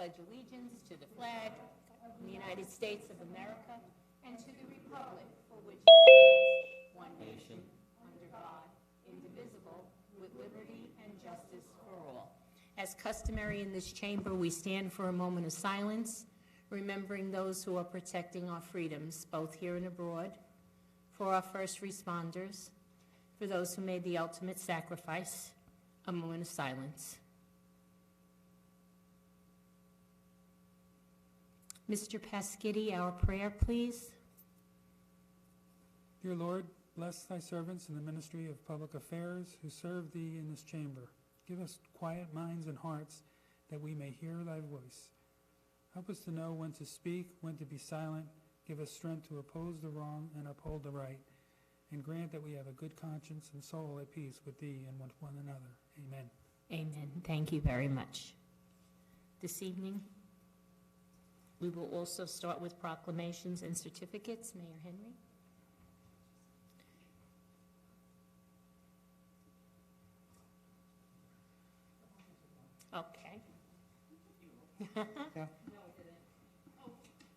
pledge allegiance to the flag of the United States of America and to the republic for which it stands, one nation, under God, indivisible, with liberty and justice for all. As customary in this chamber, we stand for a moment of silence, remembering those who are protecting our freedoms, both here and abroad, for our first responders, for those who made the ultimate sacrifice. A moment of silence. Mr. Pasquitti, our prayer, please. Dear Lord, bless thy servants in the ministry of public affairs who serve thee in this chamber. Give us quiet minds and hearts that we may hear thy voice. Help us to know when to speak, when to be silent. Give us strength to oppose the wrong and uphold the right. And grant that we have a good conscience and soul at peace with thee and with one another. Amen. Amen. Thank you very much. This evening, we will also start with proclamations and certificates. Mayor Henry. Okay. Yeah. No, it didn't. Oh,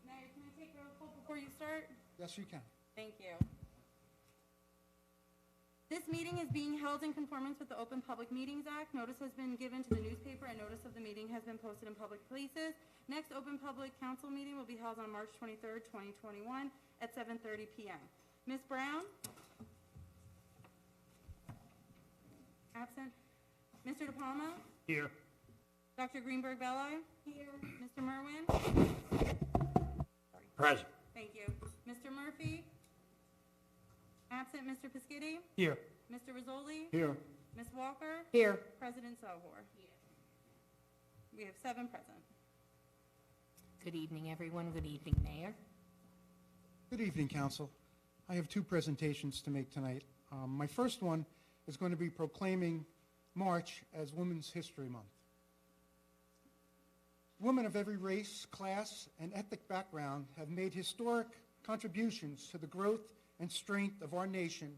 Mayor, can I take roll call before you start? Yes, you can. Thank you. This meeting is being held in conformance with the Open Public Meetings Act. Notice has been given to the newspaper and notice of the meeting has been posted in public places. Next Open Public Council meeting will be held on March 23rd, 2021 at 7:30 p.m. Ms. Brown? Absent. Mr. De Palma? Here. Dr. Greenberg-Belli? Here. Mr. Merwin? Present. Thank you. Mr. Murphy? Absent. Mr. Pasquitti? Here. Mr. Rizzoli? Here. Ms. Walker? Here. President Sohor? Here. We have 7 present. Good evening, everyone. Good evening, Mayor. Good evening, Council. I have 2 presentations to make tonight. My first one is going to be proclaiming March as Women's History Month. Women of every race, class, and ethnic background have made historic contributions to the growth and strength of our nation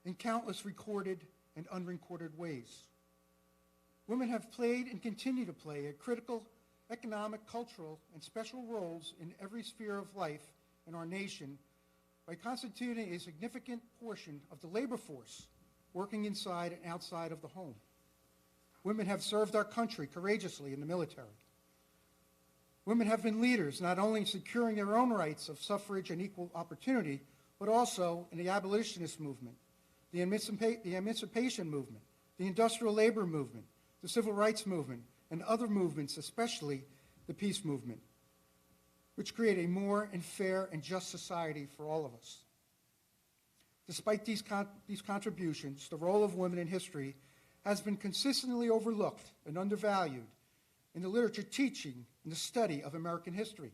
in countless recorded and unrecorded ways. Women have played and continue to play a critical economic, cultural, and special roles in every sphere of life in our nation by constituting a significant portion of the labor force working inside and outside of the home. Women have served our country courageously in the military. Women have been leaders not only in securing their own rights of suffrage and equal opportunity, but also in the abolitionist movement, the emancipation movement, the industrial labor movement, the civil rights movement, and other movements, especially the peace movement, which create a more and fair and just society for all of us. Despite these contributions, the role of women in history has been consistently overlooked and undervalued in the literature teaching and the study of American history.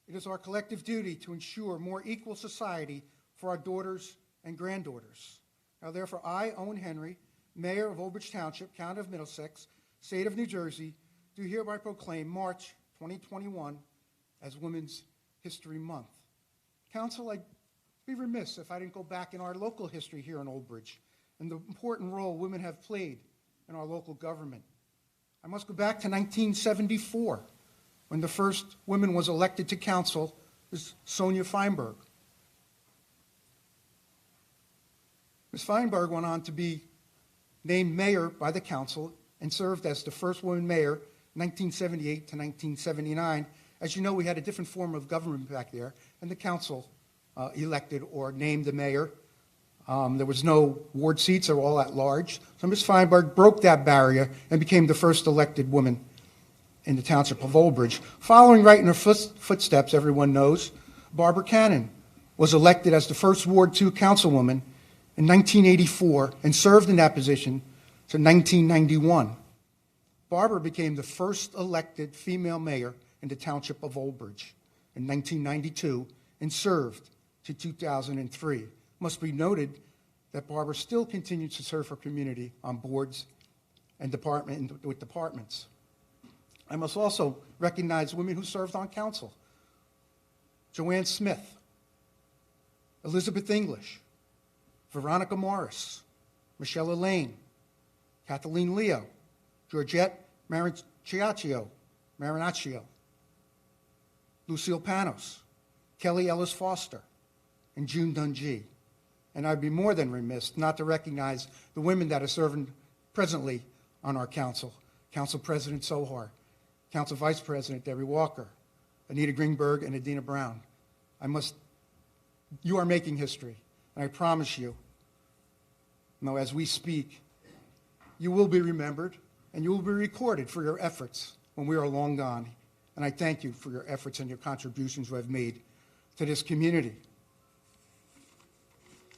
It is our collective duty to ensure more equal society for our daughters and granddaughters. Now, therefore, I, Owen Henry, Mayor of Albridge Township, County of Middlesex, State of New Jersey, do hereby proclaim March 2021 as Women's History Month. Council, I'd be remiss if I didn't go back in our local history here in Albridge and the important role women have played in our local government. I must go back to 1974, when the first woman was elected to council, was Sonia Feinberg. Ms. Feinberg went on to be named mayor by the council and served as the first woman mayor 1978 to 1979. As you know, we had a different form of government back there, and the council elected or named the mayor. There was no ward seats, they were all at large. So Ms. Feinberg broke that barrier and became the first elected woman in the Township of Albridge. Following right in her footsteps, everyone knows, Barbara Cannon was elected as the first Ward 2 councilwoman in 1984 and served in that position to 1991. Barbara became the first elected female mayor in the Township of Albridge in 1992 and served to 2003. Must be noted that Barbara still continues to serve her community on boards and with departments. I must also recognize women who served on council. Joanne Smith, Elizabeth English, Veronica Morris, Michelle Elaine, Kathleen Leo, Georgette Marinciaccio, Marinaccio, Lucille Panos, Kelly Ellis Foster, and June Dungy. And I'd be more than remiss not to recognize the women that are serving presently on our council. Council President Sohar, Council Vice President Debbie Walker, Anita Greenberg, and Adina Brown. You are making history, and I promise you, as we speak, you will be remembered, and you will be recorded for your efforts when we are long gone. And I thank you for your efforts and your contributions you have made to this community.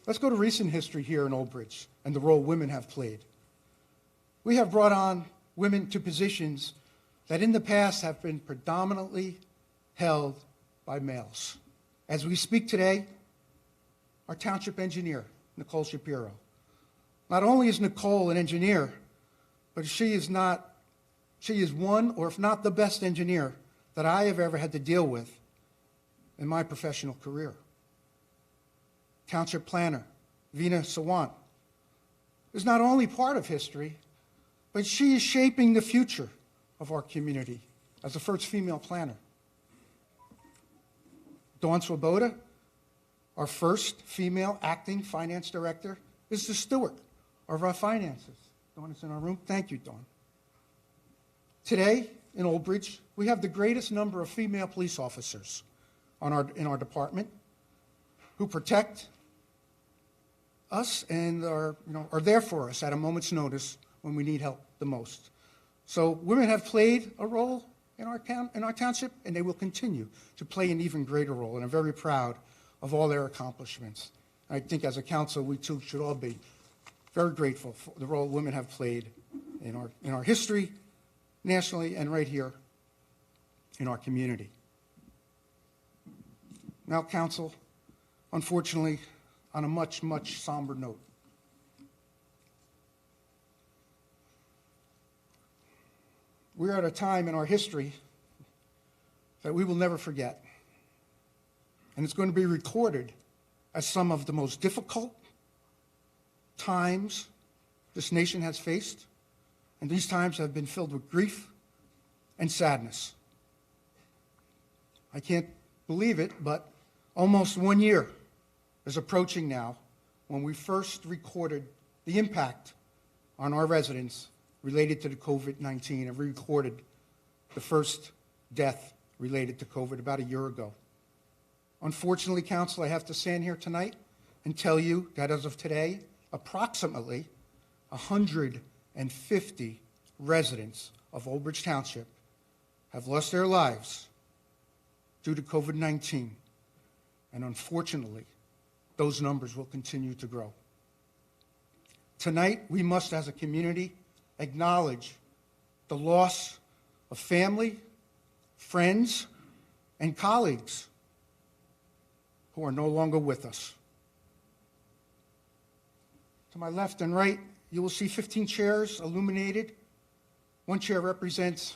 Let's go to recent history here in Aldridge and the role women have played. We have brought on women to positions that in the past have been predominantly held by males. As we speak today, our township engineer, Nicole Shapiro. Not only is Nicole an engineer, but she is one, or if not the best engineer that I have ever had to deal with in my professional career. Township planner, Veena Sawant, is not only part of history, but she is shaping the future of our community as the first female planner. Dawn Swoboda, our first female acting finance director, is the steward of our finances. Dawn is in our room. Thank you, Dawn. Today, in Aldridge, we have the greatest number of female police officers in our department who protect us and are there for us at a moment's notice when we need help the most. So women have played a role in our township, and they will continue to play an even greater role, and I'm very proud of all their accomplishments. I think as a council, we too should all be very grateful for the role women have played in our history, nationally, and right here in our community. Now, council, unfortunately, on a much, much somber note. We're at a time in our history that we will never forget. And it's going to be recorded as some of the most difficult times this nation has faced. And these times have been filled with grief and sadness. I can't believe it, but almost 1 year is approaching now when we first recorded the impact on our residents related to the COVID-19 and recorded the first death related to COVID about a year ago. Unfortunately, council, I have to stand here tonight and tell you that as of today, approximately 150 residents of Albridge Township have lost their lives due to COVID-19. And unfortunately, those numbers will continue to grow. Tonight, we must, as a community, acknowledge the loss of family, friends, and colleagues who are no longer with us. To my left and right, you will see 15 chairs illuminated. One chair represents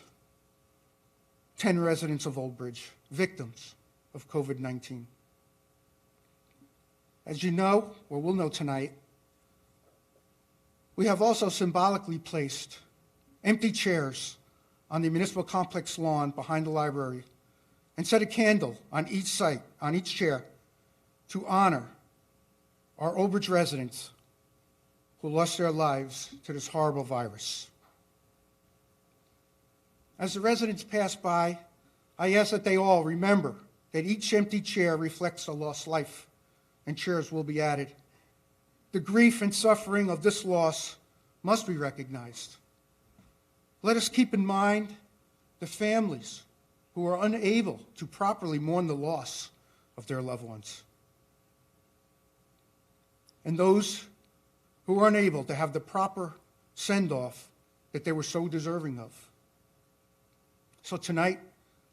10 residents of Aldridge, victims of COVID-19. As you know, or will know tonight, we have also symbolically placed empty chairs on the municipal complex lawn behind the library and set a candle on each chair to honor our Aldridge residents who lost their lives to this horrible virus. As the residents pass by, I ask that they all remember that each empty chair reflects a lost life, and chairs will be added. The grief and suffering of this loss must be recognized. Let us keep in mind the families who are unable to properly mourn the loss of their loved ones, and those who are unable to have the proper send-off that they were so deserving of. So tonight,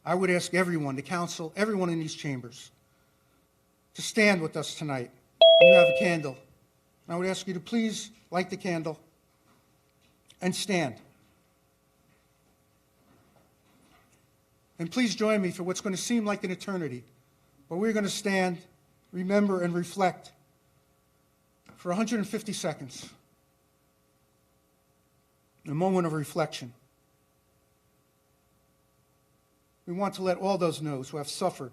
I would ask everyone, the council, everyone in these chambers, to stand with us tonight. And you have a candle. And I would ask you to please light the candle and stand. And please join me for what's going to seem like an eternity, but we're going to stand, remember, and reflect for 150 seconds. A moment of reflection. We want to let all those know who have suffered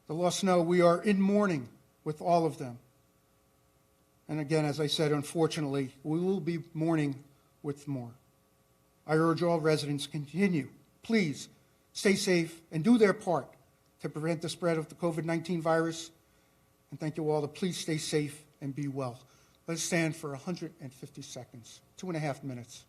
the loss know we are in mourning with all of them. And again, as I said, unfortunately, we will be mourning with more. I urge all residents to continue. Please stay safe and do their part to prevent the spread of the COVID-19 virus. And thank you all. Please stay safe and be well. Let's stand for 150 seconds, 2.5 minutes.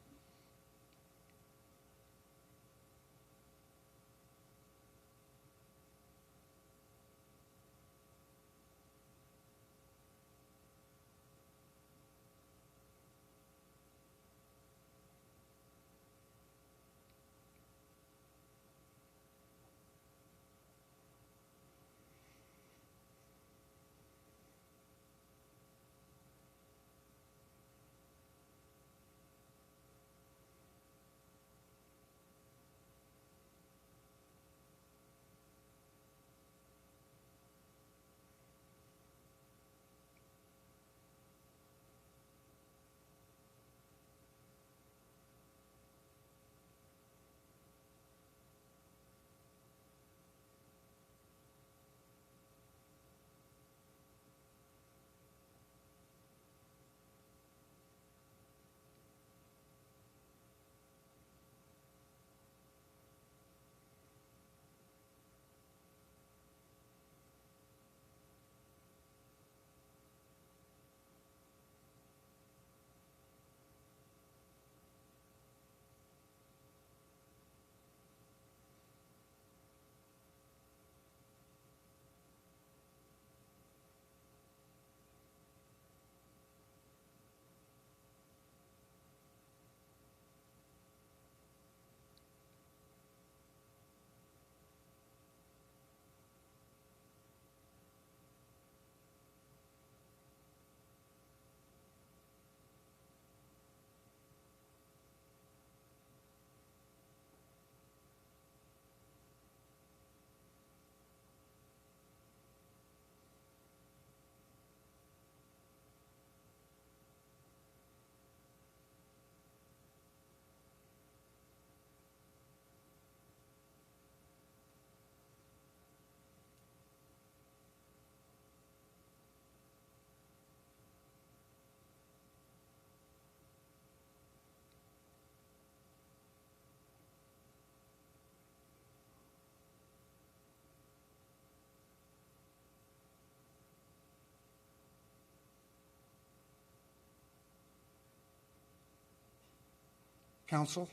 Council,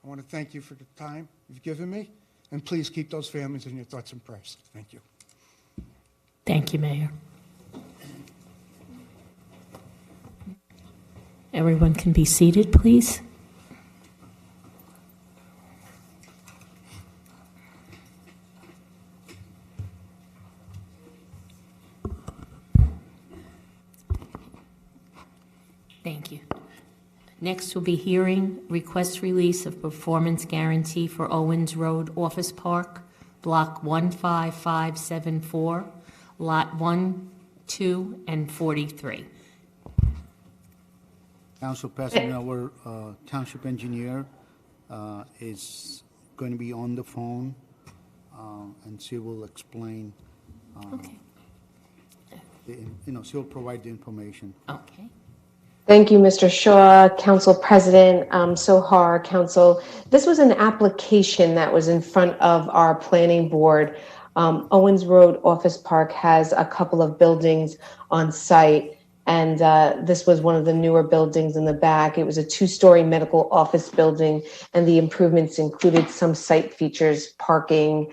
I want to thank you for the time you've given me, and please keep those families in your thoughts and prayers. Thank you. Thank you, Mayor. Everyone can be seated, please. Thank you. Next, we'll be hearing request release of performance guarantee for Owens Road Office Park, Block 15574, Lot 1, 2, and 43. Council President, our township engineer is going to be on the phone, and she will explain. Okay. She'll provide the information. Okay. Thank you, Mr. Shaw, Council President, Sohar, Council. This was an application that was in front of our planning board. Owens Road Office Park has a couple of buildings on site, and this was one of the newer buildings in the back. It was a 2-story medical office building, and the improvements included some site features, parking,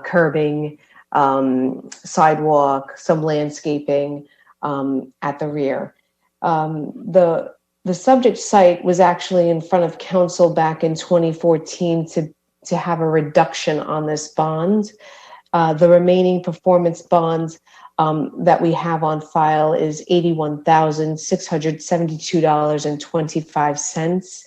curbing, sidewalk, some landscaping at the rear. The subject site was actually in front of council back in 2014 to have a reduction on this bond. The remaining performance bonds that we have on file is $81,672.25.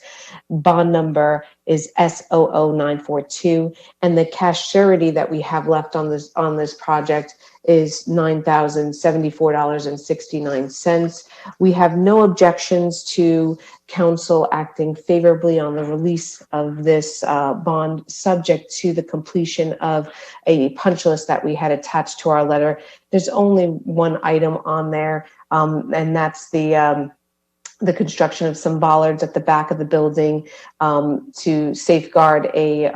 Bond number is S00942, and the cash surety that we have left on this project is $9,074.69. We have no objections to council acting favorably on the release of this bond, subject to the completion of a punch list that we had attached to our letter. There's only one item on there, and that's the construction of some bollards at the back of the building to safeguard a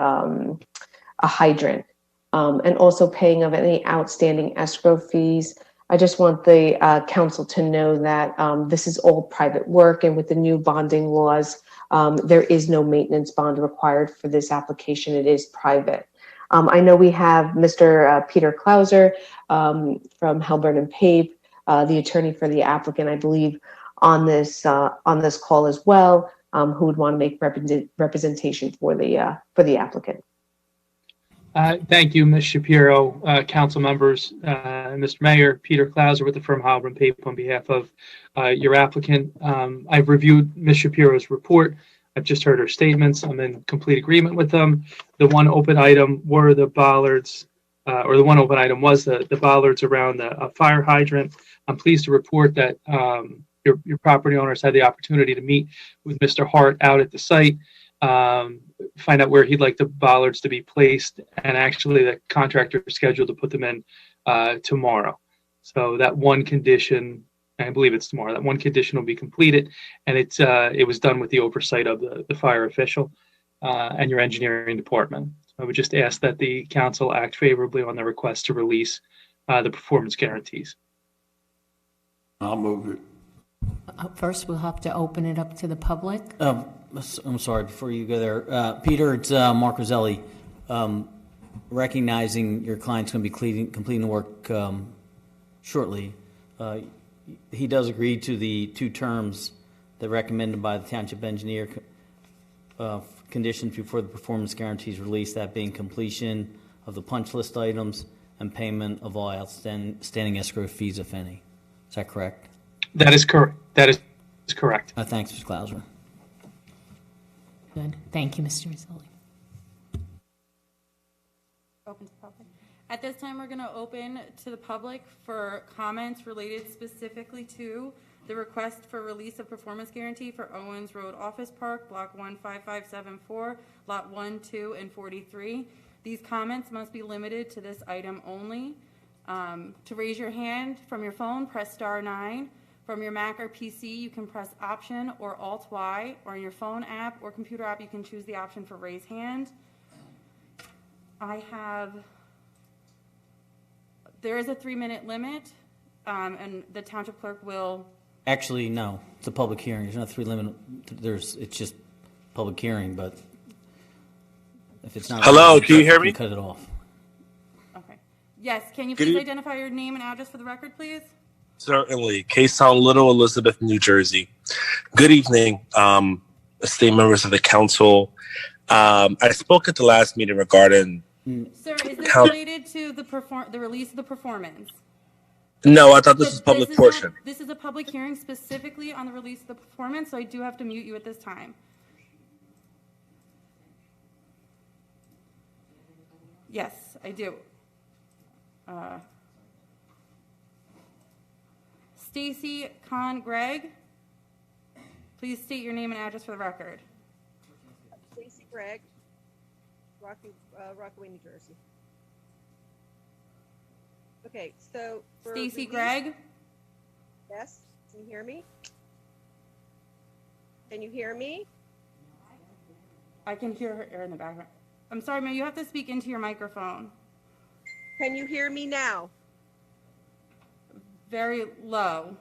hydrant, and also paying of any outstanding escrow fees. I just want the council to know that this is all private work, and with the new bonding laws, there is no maintenance bond required for this application. It is private. I know we have Mr. Peter Klauser from Halbert and Pape, the attorney for the applicant, I believe, on this call as well, who would want to make representation for the applicant. Thank you, Ms. Shapiro, council members, Mr. Mayor, Peter Klauser with the firm Halbert and Pape on behalf of your applicant. I've reviewed Ms. Shapiro's report. I've just heard her statements. I'm in complete agreement with them. The one open item were the bollards, or the one open item was the bollards around a fire hydrant. I'm pleased to report that your property owners had the opportunity to meet with Mr. Hart out at the site, find out where he'd like the bollards to be placed, and actually the contractor is scheduled to put them in tomorrow. So that one condition, I believe it's tomorrow, that one condition will be completed, and it was done with the oversight of the fire official and your engineering department. So I would just ask that the council act favorably on the request to release the performance guarantees. I'll move it. First, we'll have to open it up to the public. I'm sorry, before you go there. Peter, it's Mark Roselli. Recognizing your client's going to be completing the work shortly, he does agree to the two terms that recommended by the township engineer, conditions before the performance guarantees release, that being completion of the punch list items and payment of all outstanding escrow fees, if any. Is that correct? That is correct. That is correct. Thanks, Mr. Klauser. Good. Thank you, Mr. Roselli. Open to public. At this time, we're going to open to the public for comments related specifically to the request for release of performance guarantee for Owens Road Office Park, Block 15574, Lot 1, 2, and 43. These comments must be limited to this item only. To raise your hand from your phone, press *9. From your Mac or PC, you can press Option or Alt-Y, or in your phone app or computer app, you can choose the option for raise hand. There is a 3-minute limit, and the township clerk will... Actually, no. It's a public hearing. There's no 3 limit. It's just public hearing, but if it's not... Hello, can you hear me? Cut it off. Okay. Yes, can you please identify your name and address for the record, please? Certainly. K-Town, Little Elizabeth, New Jersey. Good evening, esteemed members of the council. I spoke at the last meeting regarding... Sir, is this related to the release of the performance? No, I thought this was public portion. This is a public hearing specifically on the release of the performance, so I do have to mute you at this time. Yes, I do. Stacy Con Gregg, please state your name and address for the record. Stacy Gregg, Rockaway, New Jersey. Okay, so Stacy Gregg. Yes, can you hear me? Can you hear me? I can hear her in the background. I'm sorry, ma'am, you have to speak into your microphone. Can you hear me now? Very low.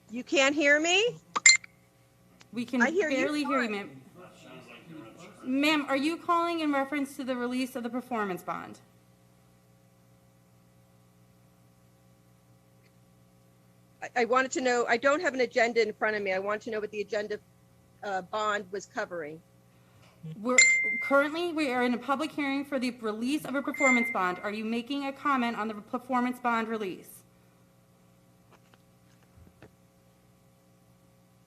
You can't hear me? We can barely hear you, ma'am. Ma'am, are you calling in reference to the release of the performance bond? I wanted to know, I don't have an agenda in front of me. I want to know what the agenda bond was covering. Currently, we are in a public hearing for the release of a performance bond. Are you making a comment on the performance bond release?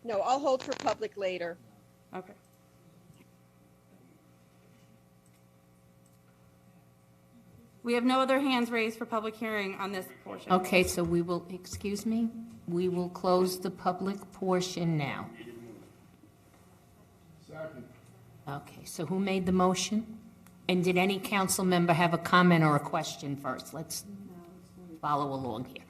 No, I'll hold for public later. Okay. We have no other hands raised for public hearing on this portion. Okay, so we will, excuse me, we will close the public portion now. Okay, so who made the motion? And did any council member have a comment or a question first? Let's follow along here.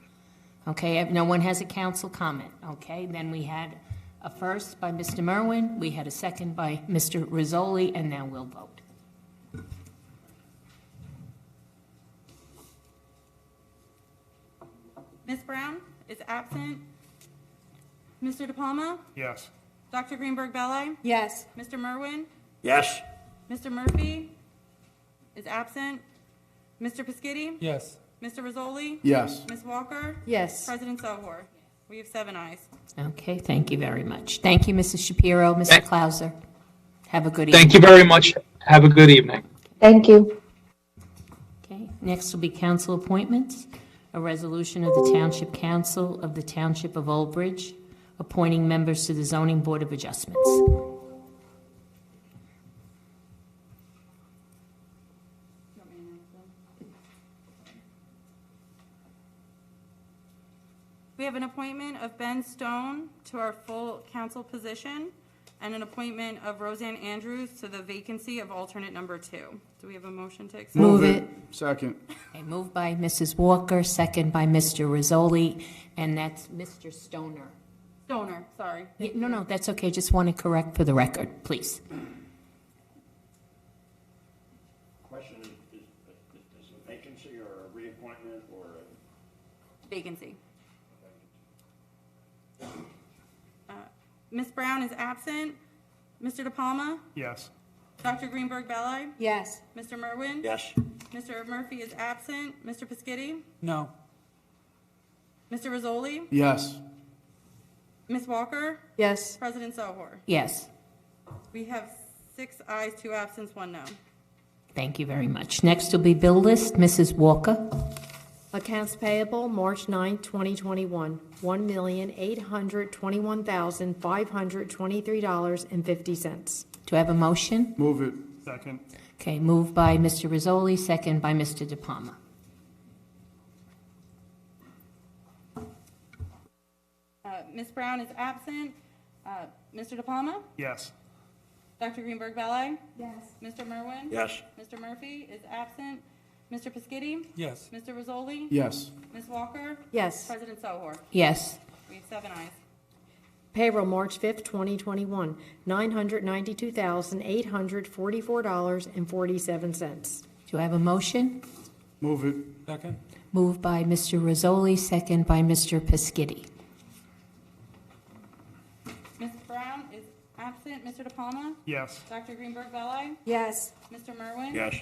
Okay, no one has a council comment. Okay, then we had a first by Mr. Merwin, we had a second by Mr. Rizzoli, and now we'll vote. Ms. Brown is absent. Mr. De Palma? Yes. Dr. Greenberg Belli? Yes. Mr. Merwin? Yes. Mr. Murphy is absent. Mr. Piscitty? Yes. Mr. Rizzoli? Yes. Ms. Walker? Yes. President Sohor? We have 7 ayes. Okay, thank you very much. Thank you, Mrs. Shapiro. Mr. Clauser, have a good evening. Thank you very much. Have a good evening. Thank you. Okay, next will be council appointments. A resolution of the Township Council of the Township of Albridge appointing members to the Zoning Board of Adjustments. We have an appointment of Ben Stone to our full council position and an appointment of Roseanne Andrews to the vacancy of alternate number 2. Do we have a motion to accept? Move it. Second. Okay, moved by Mrs. Walker, second by Mr. Rizzoli, and that's Mr. Stoner. Stoner, sorry. Yeah, no, that's okay. Just want to correct for the record, please. Question is a vacancy or a reappointment or a? Vacancy. Ms. Brown is absent. Mr. De Palma? Yes. Dr. Greenberg Belli? Yes. Mr. Merwin? Yes. Mr. Murphy is absent. Mr. Piscitty? No. Mr. Rizzoli? Yes. Ms. Walker? Yes. President Sohor? Yes. We have 6 ayes, 2 absent, 1 no. Thank you very much. Next will be bill list. Mrs. Walker. Accounts payable, March 9, 2021, $1,821,523.50. Do I have a motion? Move it. Second. Okay, moved by Mr. Rizzoli, second by Mr. De Palma. Ms. Brown is absent. Mr. De Palma? Yes. Dr. Greenberg Belli? Yes. Mr. Merwin? Yes. Mr. Murphy is absent. Mr. Piscitty? Yes. Mr. Rizzoli? Yes. Ms. Walker? Yes. President Sohor? Yes. We have 7 ayes. Payroll, March 5, 2021, $992,844.47. Do I have a motion? Move it. Second? Moved by Mr. Rizzoli, second by Mr. Piscitty. Ms. Brown is absent. Mr. De Palma? Yes. Dr. Greenberg Belli? Yes. Mr. Merwin? Yes.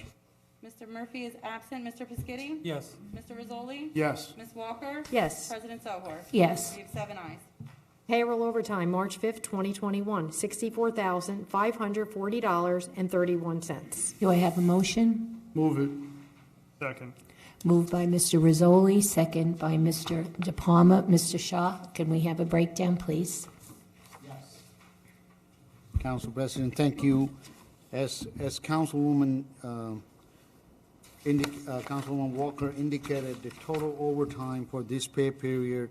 Mr. Murphy is absent. Mr. Piscitty? Yes. Mr. Rizzoli? Yes. Ms. Walker? Yes. President Sohor? Yes. We have 7 ayes. Payroll overtime, March 5, 2021, $64,540.31. Do I have a motion? Move it. Second. Moved by Mr. Rizzoli, second by Mr. De Palma. Mr. Shaw, can we have a breakdown, please? Council President, thank you. As Councilwoman Councilwoman Walker indicated, the total overtime for this pay period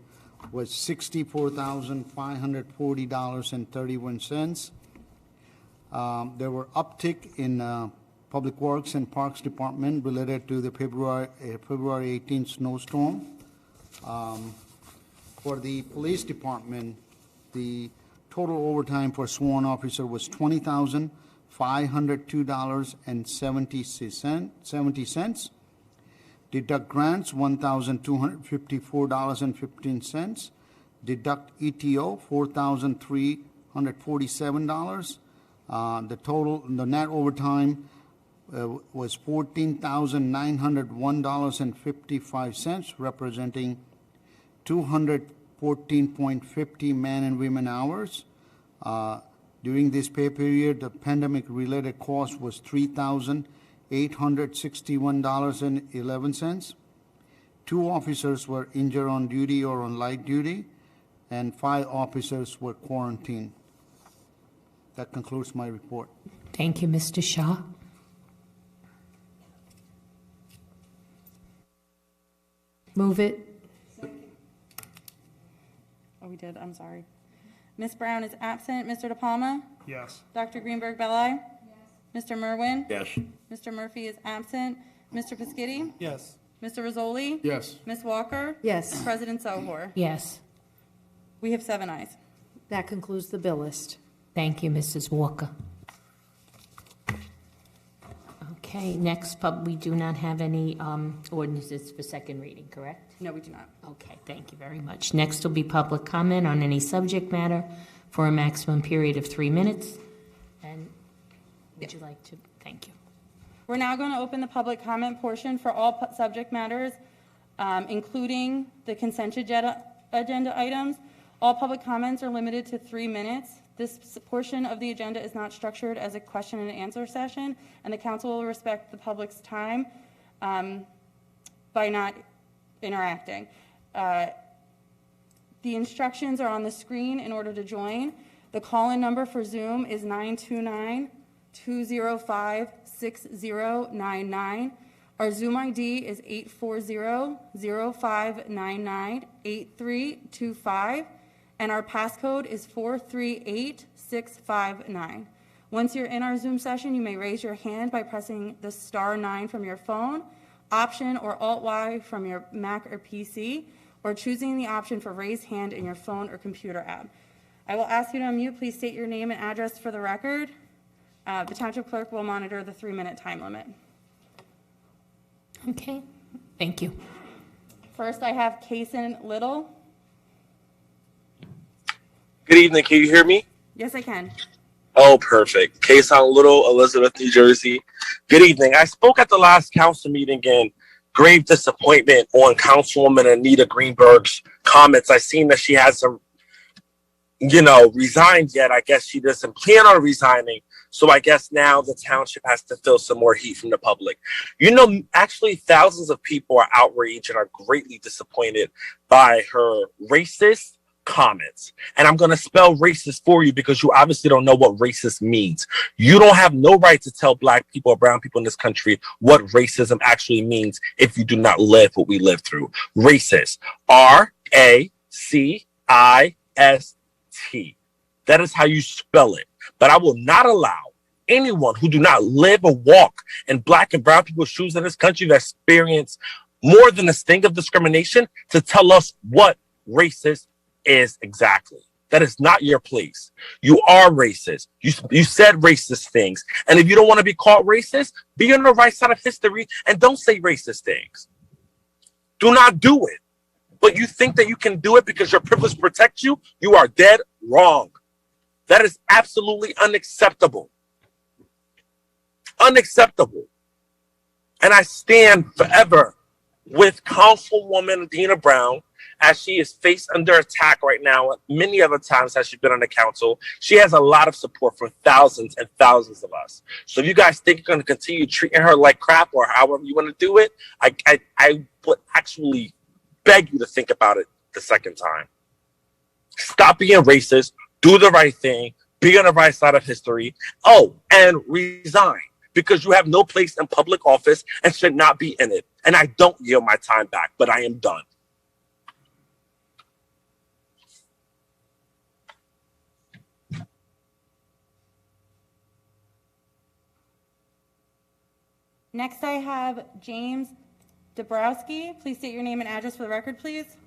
was $64,540.31. There were uptick in Public Works and Parks Department related to the February 18th snowstorm. For the Police Department, the total overtime for sworn officer was $20,502.70. Deduct grants, $1,254.15. Deduct ETO, $4,347. The net overtime was $14,901.55, representing 214.50 man and women hours. During this pay period, the pandemic-related cost was $3,861.11. 2 officers were injured on duty or on light duty, and 5 officers were quarantined. That concludes my report. Thank you, Mr. Shaw. Move it. Oh, we did, I'm sorry. Ms. Brown is absent. Mr. De Palma? Yes. Dr. Greenberg-Belli? Yes. Mr. Merwin? Yes. Mr. Murphy is absent. Mr. Piscitty? Yes. Mr. Rizzoli? Yes. Ms. Walker? Yes. President Sohor? Yes. We have 7 ayes. That concludes the bill list. Thank you, Mrs. Walker. Okay, next, we do not have any ordinances for second reading, correct? No, we do not. Okay, thank you very much. Next will be public comment on any subject matter for a maximum period of 3 minutes. And would you like to, thank you. We're now going to open the public comment portion for all subject matters, including the consent agenda items. All public comments are limited to 3 minutes. This portion of the agenda is not structured as a question and answer session, and the council will respect the public's time by not interacting. The instructions are on the screen in order to join. The call-in number for Zoom is 929-205-6099. Our Zoom ID is 840-0599-8325. And our passcode is 438659. Once you're in our Zoom session, you may raise your hand by pressing the *9 from your phone, Option or Alt-Y from your Mac or PC, or choosing the option for raise hand in your phone or computer app. I will ask you to unmute. Please state your name and address for the record. The Township Clerk will monitor the 3-minute time limit. Okay, thank you. First, I have Kaysen Little. Good evening. Can you hear me? Yes, I can. Oh, perfect. Kason Little, Elizabeth, New Jersey. Good evening. I spoke at the last council meeting in grave disappointment on Councilwoman Anita Greenberg's comments. I seen that she hasn't, resigned yet. I guess she doesn't plan on resigning. So I guess now the township has to feel some more heat from the public. Actually, thousands of people are outraged and are greatly disappointed by her racist comments. And I'm going to spell racist for you because you obviously don't know what racist means. You don't have no right to tell black people or brown people in this country what racism actually means if you do not live what we live through. Racist. R-A-C-I-S-T. That is how you spell it. But I will not allow anyone who do not live or walk in black and brown people's shoes in this country that experience more than a sting of discrimination to tell us what racist is exactly. That is not your place. You are racist. You said racist things. And if you don't want to be called racist, be on the right side of history and don't say racist things. Do not do it. But you think that you can do it because your privilege protects you? You are dead wrong. That is absolutely unacceptable. Unacceptable. And I stand forever with Councilwoman Adina Brown as she is faced under attack right now. Many other times has she been on the council. She has a lot of support from thousands and thousands of us. So if you guys think you're going to continue treating her like crap or however you want to do it, I would actually beg you to think about it the second time. Stop being racist. Do the right thing. Be on the right side of history. Oh, and resign because you have no place in public office and should not be in it. And I don't yield my time back, but I am done. Next, I have James Dabrowski. Please state your name and address for the record, please.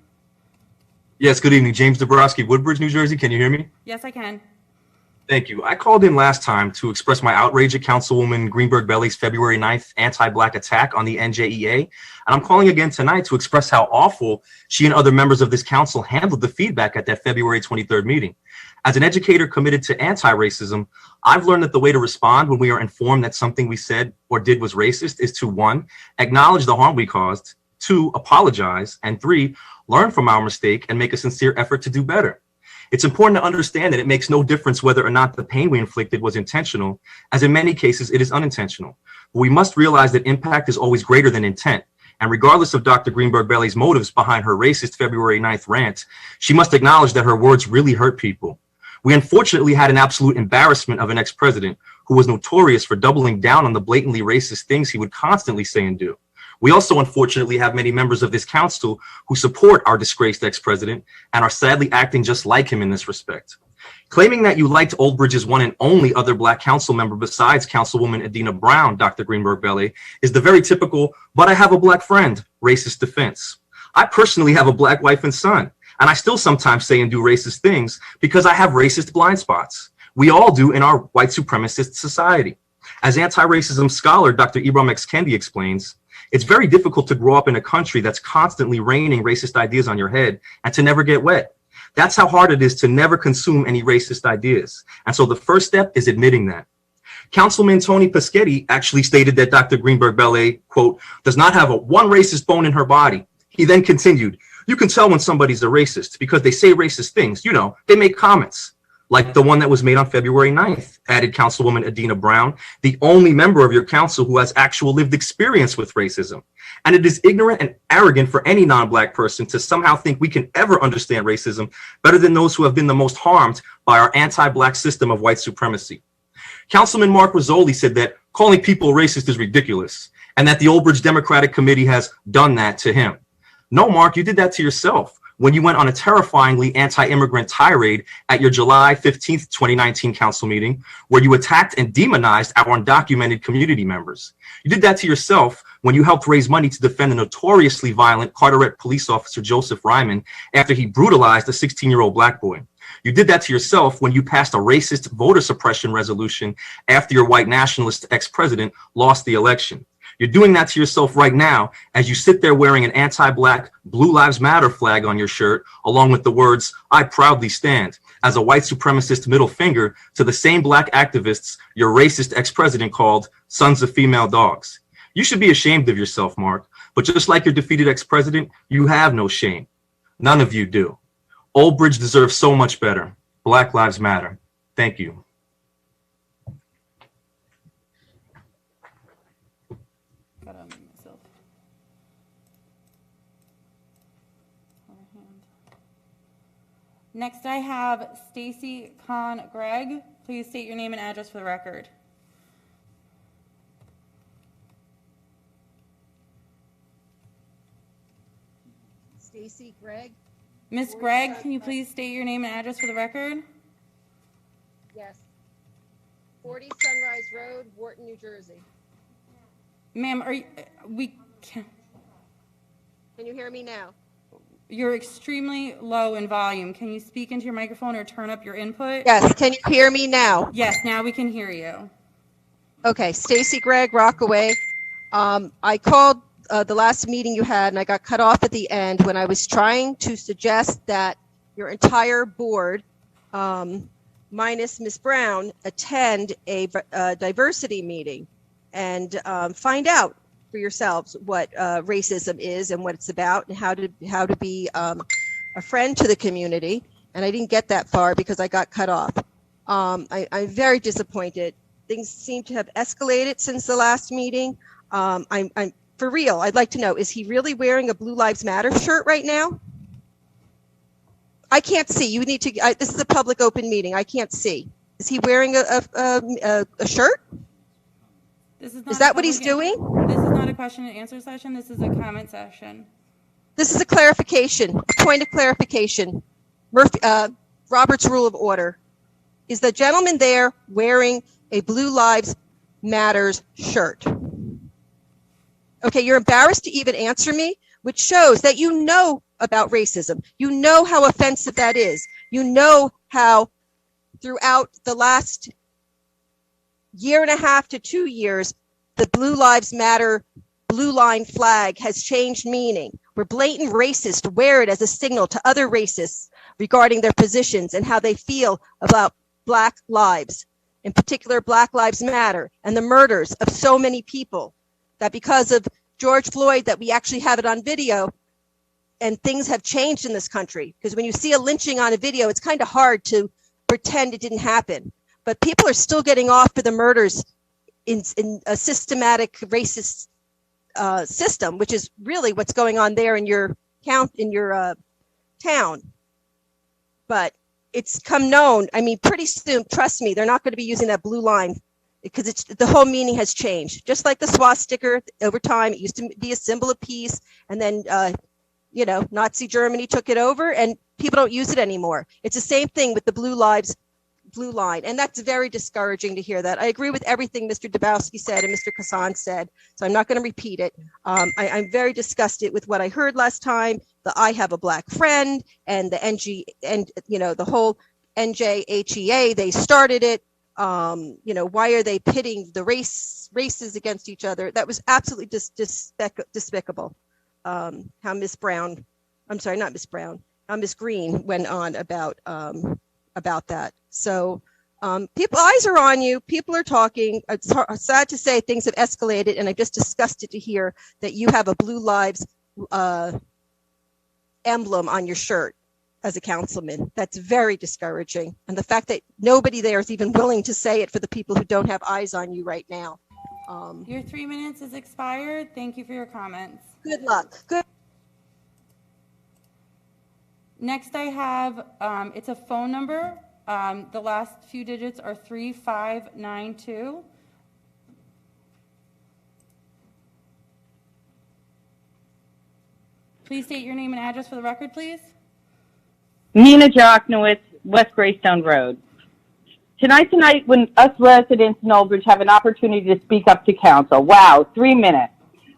Yes, good evening. James Dabrowski, Woodbridge, New Jersey. Can you hear me? Yes, I can. Thank you. I called in last time to express my outrage at Councilwoman Greenberg-Belli's February 9th anti-black attack on the NJEA. And I'm calling again tonight to express how awful she and other members of this council handled the feedback at that February 23rd meeting. As an educator committed to anti-racism, I've learned that the way to respond when we are informed that something we said or did was racist is to 1, acknowledge the harm we caused, 2, apologize, and 3, learn from our mistake and make a sincere effort to do better. It's important to understand that it makes no difference whether or not the pain we inflicted was intentional, as in many cases it is unintentional. But we must realize that impact is always greater than intent. And regardless of Dr. Greenberg-Belli's motives behind her racist February 9th rant, she must acknowledge that her words really hurt people. We unfortunately had an absolute embarrassment of an ex-president who was notorious for doubling down on the blatantly racist things he would constantly say and do. We also, unfortunately, have many members of this council who support our disgraced ex-president and are sadly acting just like him in this respect. Claiming that you liked Aldbridge's one and only other Black council member besides Councilwoman Adina Brown, Dr. Greenberg-Belly, is the very typical, but I have a Black friend, racist defense. I personally have a Black wife and son, and I still sometimes say and do racist things because I have racist blind spots. We all do in our white supremacist society. As anti-racism scholar Dr. Ibram X. Kendi explains, it's very difficult to grow up in a country that's constantly raining racist ideas on your head and to never get wet. That's how hard it is to never consume any racist ideas. And so the first step is admitting that. Councilman Tony Paschetti actually stated that Dr. Greenberg-Belly, quote, does not have one racist bone in her body. He then continued, you can tell when somebody's a racist because they say racist things. You know, they make comments. Like the one that was made on February 9th, added Councilwoman Adina Brown, the only member of your council who has actual lived experience with racism. And it is ignorant and arrogant for any non-Black person to somehow think we can ever understand racism better than those who have been the most harmed by our anti-Black system of white supremacy. Councilman Mark Rizzoli said that calling people racist is ridiculous and that the Albridge Democratic Committee has done that to him. No, Mark, you did that to yourself when you went on a terrifyingly anti-immigrant tirade at your July 15th, 2019 council meeting, where you attacked and demonized our undocumented community members. You did that to yourself when you helped raise money to defend the notoriously violent Carteret police officer Joseph Ryman after he brutalized a 16-year-old Black boy. You did that to yourself when you passed a racist voter suppression resolution after your white nationalist ex-president lost the election. You're doing that to yourself right now as you sit there wearing an anti-Black Blue Lives Matter flag on your shirt, along with the words, I proudly stand, as a white supremacist middle finger to the same Black activists your racist ex-president called sons of female dogs. You should be ashamed of yourself, Mark, but just like your defeated ex-president, you have no shame. None of you do. Aldbridge deserves so much better. Black Lives Matter. Thank you. Next, I have Stacy Kahn Gregg. Please state your name and address for the record. Stacy Gregg. Ms. Gregg, can you please state your name and address for the record? Yes. 40 Sunrise Road, Wharton, New Jersey. Ma'am, can you hear me now? You're extremely low in volume. Can you speak into your microphone or turn up your input? Yes. Can you hear me now? Yes, now we can hear you. Okay. Stacy Gregg, Rockaway. I called the last meeting you had, and I got cut off at the end when I was trying to suggest that your entire board, minus Ms. Brown, attend a diversity meeting and find out for yourselves what racism is and what it's about and how to be a friend to the community. And I didn't get that far because I got cut off. I'm very disappointed. Things seem to have escalated since the last meeting. I'm for real. I'd like to know, is he really wearing a Blue Lives Matter shirt right now? I can't see. You need to. This is a public open meeting. I can't see. Is he wearing a shirt? Is that what he's doing? This is not a question and answer session. This is a comment session. This is a clarification, a point of clarification. Robert's Rule of Order. Is the gentleman there wearing a Blue Lives Matters shirt? Okay, you're embarrassed to even answer me, which shows that you know about racism. You know how offensive that is. You know how throughout the last year and a half to 2 years, the Blue Lives Matter blue line flag has changed meaning. Where blatant racists wear it as a signal to other racists regarding their positions and how they feel about Black lives, in particular Black Lives Matter, and the murders of so many people, that because of George Floyd, that we actually have it on video, and things have changed in this country. Because when you see a lynching on a video, it's kind of hard to pretend it didn't happen. But people are still getting off for the murders in a systematic racist system, which is really what's going on there in your town. But it's come known. I mean, pretty soon, trust me, they're not going to be using that blue line because the whole meaning has changed. Just like the swastika over time, it used to be a symbol of peace, and then Nazi Germany took it over, and people don't use it anymore. It's the same thing with the blue line, and that's very discouraging to hear that. I agree with everything Mr. Dabowski said and Mr. Kassan said, so I'm not going to repeat it. I'm very disgusted with what I heard last time. The I have a black friend and the NG and the whole NJHEA, they started it. Why are they pitting the races against each other? That was absolutely despicable. How Miss Brown, I'm sorry, not Miss Brown, Miss Green went on about that. So eyes are on you. People are talking. It's sad to say things have escalated, and I'm just disgusted to hear that you have a Blue Lives emblem on your shirt as a councilman. That's very discouraging. And the fact that nobody there is even willing to say it for the people who don't have eyes on you right now. Your 3 minutes is expired. Thank you for your comments. Good luck. Good. Next I have, it's a phone number. The last few digits are 3592. Please state your name and address for the record, please. Nina Jochnowitz, West Greystone Road. Tonight, when us residents in Albridge have an opportunity to speak up to council. Wow, 3 minutes.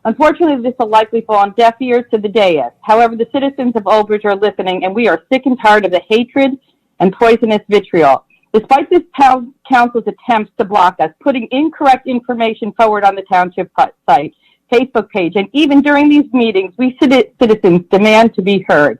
Unfortunately, this will likely fall on deaf ears to the dais. However, the citizens of Albridge are listening, and we are sick and tired of the hatred and poisonous vitriol. Despite this town council's attempts to block us, putting incorrect information forward on the township site, Facebook page, and even during these meetings, we citizens demand to be heard.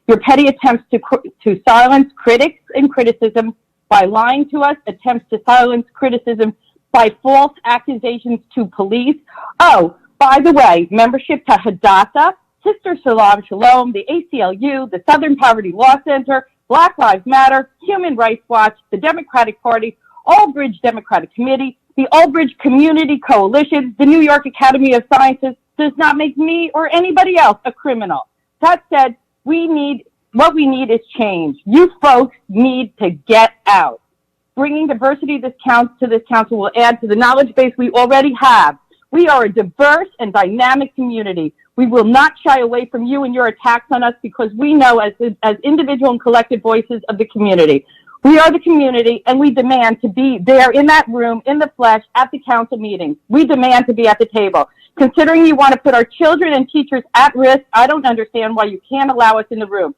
Your petty attempts to silence critics and criticism by lying to us, attempts to silence criticism by false accusations to police. Oh, by the way, membership to Hadassah, Sister Shalom, the ACLU, the Southern Poverty Law Center, Black Lives Matter, Human Rights Watch, the Democratic Party, Albridge Democratic Committee, the Albridge Community Coalition, the New York Academy of Sciences does not make me or anybody else a criminal. That said, what we need is change. You folks need to get out. Bringing diversity to this council will add to the knowledge base we already have. We are a diverse and dynamic community. We will not shy away from you and your attacks on us because we know as individual and collective voices of the community. We are the community, and we demand to be there in that room, in the flesh, at the council meetings. We demand to be at the table. Considering you want to put our children and teachers at risk, I don't understand why you can't allow us in the room.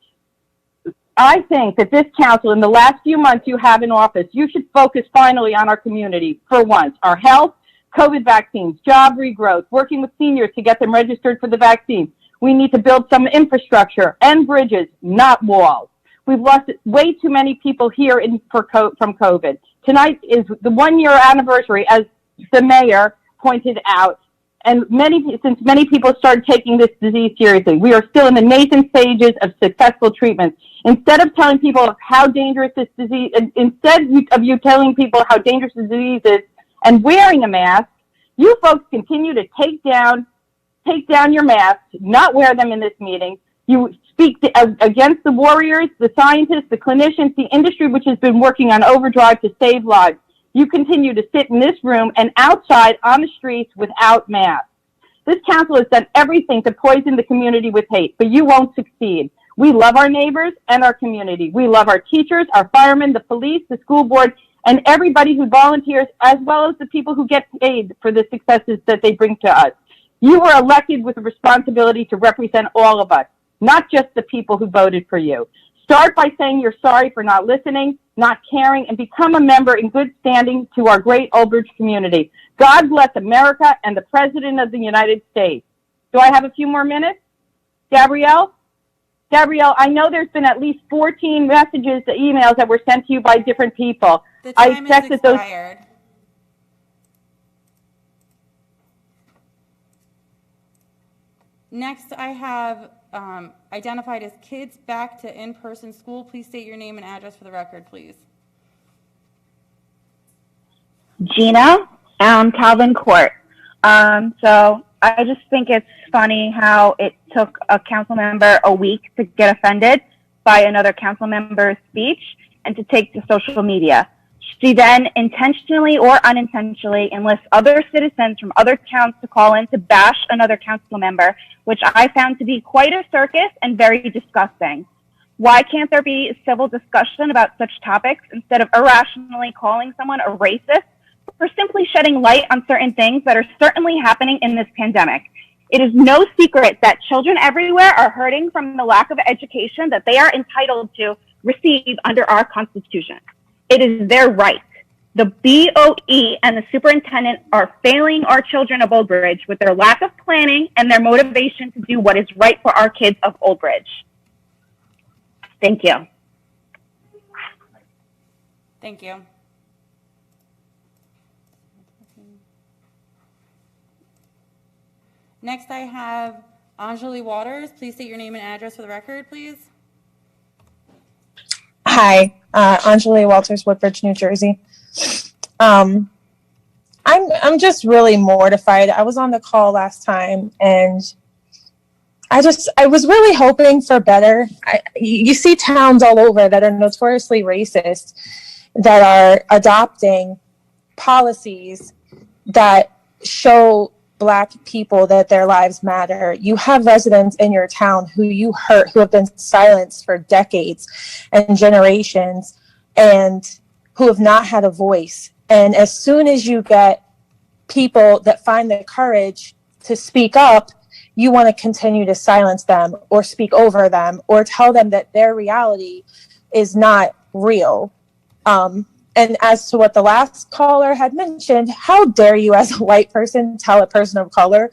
I think that this council, in the last few months you have in office, you should focus finally on our community for once. Our health, COVID vaccines, job regrowth, working with seniors to get them registered for the vaccine. We need to build some infrastructure and bridges, not walls. We've lost way too many people here from COVID. Tonight is the 1 year anniversary, as the mayor pointed out, and since many people started taking this disease seriously. We are still in the nascent stages of successful treatments. Instead of telling people how dangerous this disease, instead of you telling people how dangerous the disease is and wearing a mask, you folks continue to take down your masks, not wear them in this meeting. You speak against the warriors, the scientists, the clinicians, the industry, which has been working on overdrive to save lives. You continue to sit in this room and outside on the streets without masks. This council has done everything to poison the community with hate, but you won't succeed. We love our neighbors and our community. We love our teachers, our firemen, the police, the school board, and everybody who volunteers, as well as the people who get paid for the successes that they bring to us. You were elected with a responsibility to represent all of us, not just the people who voted for you. Start by saying you're sorry for not listening, not caring, and become a member in good standing to our great Albridge community. God bless America and the President of the United States. Do I have a few more minutes? Gabrielle, I know there's been at least 14 messages, emails that were sent to you by different people. The time is expired. Next, I have identified as kids back to in-person school. Please state your name and address for the record, please. Gina, Calvin Court. So I just think it's funny how it took a council member a week to get offended by another council member's speech and to take to social media. She then intentionally or unintentionally enlists other citizens from other towns to call in to bash another council member, which I found to be quite a circus and very disgusting. Why can't there be civil discussion about such topics instead of irrationally calling someone a racist for simply shedding light on certain things that are certainly happening in this pandemic? It is no secret that children everywhere are hurting from the lack of education that they are entitled to receive under our Constitution. It is their right. The BOE and the superintendent are failing our children of Oldbridge with their lack of planning and their motivation to do what is right for our kids of Oldbridge. Thank you. Thank you. Next, I have Anjali Waters. Please state your name and address for the record, please. Hi, Anjali Walters, Woodbury, New Jersey. I'm just really mortified. I was on the call last time, and I was really hoping for better. You see towns all over that are notoriously racist that are adopting policies that show Black people that their lives matter. You have residents in your town who you hurt, who have been silenced for decades and generations, and who have not had a voice. And as soon as you get people that find the courage to speak up, you want to continue to silence them or speak over them or tell them that their reality is not real. And as to what the last caller had mentioned, how dare you as a white person tell a person of color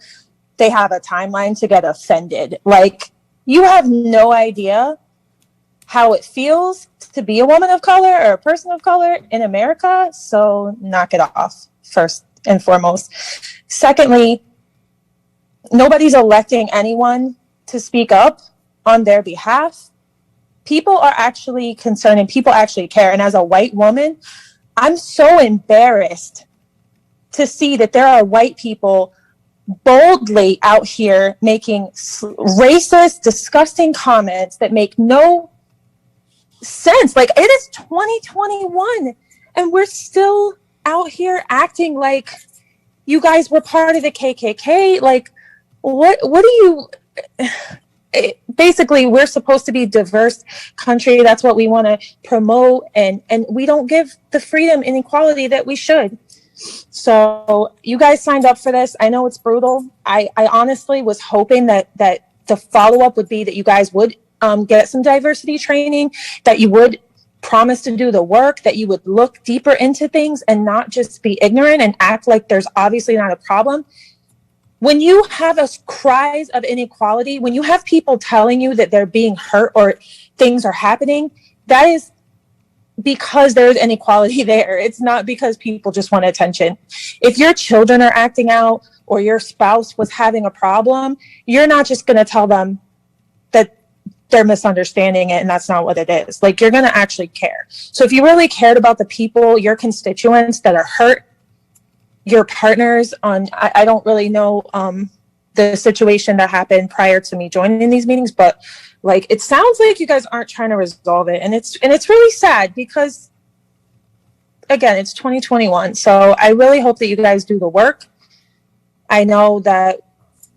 they have a timeline to get offended? Like, you have no idea how it feels to be a woman of color or a person of color in America. So knock it off, first and foremost. Secondly, nobody's electing anyone to speak up on their behalf. People are actually concerned and people actually care. And as a white woman, I'm so embarrassed to see that there are white people boldly out here making racist, disgusting comments that make no sense. Like, it is 2021 and we're still out here acting like you guys were part of the KKK. Like, what do you... Basically, we're supposed to be a diverse country. That's what we want to promote, and we don't give the freedom and equality that we should. So you guys signed up for this. I know it's brutal. I honestly was hoping that the follow-up would be that you guys would get some diversity training, that you would promise to do the work, that you would look deeper into things and not just be ignorant and act like there's obviously not a problem. When you have cries of inequality, when you have people telling you that they're being hurt or things are happening, that is because there's inequality there. It's not because people just want attention. If your children are acting out or your spouse was having a problem, you're not just going to tell them that they're misunderstanding it and that's not what it is. Like, you're going to actually care. So if you really cared about the people, your constituents that are hurt, your partners on, I don't really know the situation that happened prior to me joining these meetings, but like, it sounds like you guys aren't trying to resolve it. And it's really sad because, again, it's 2021. So I really hope that you guys do the work. I know that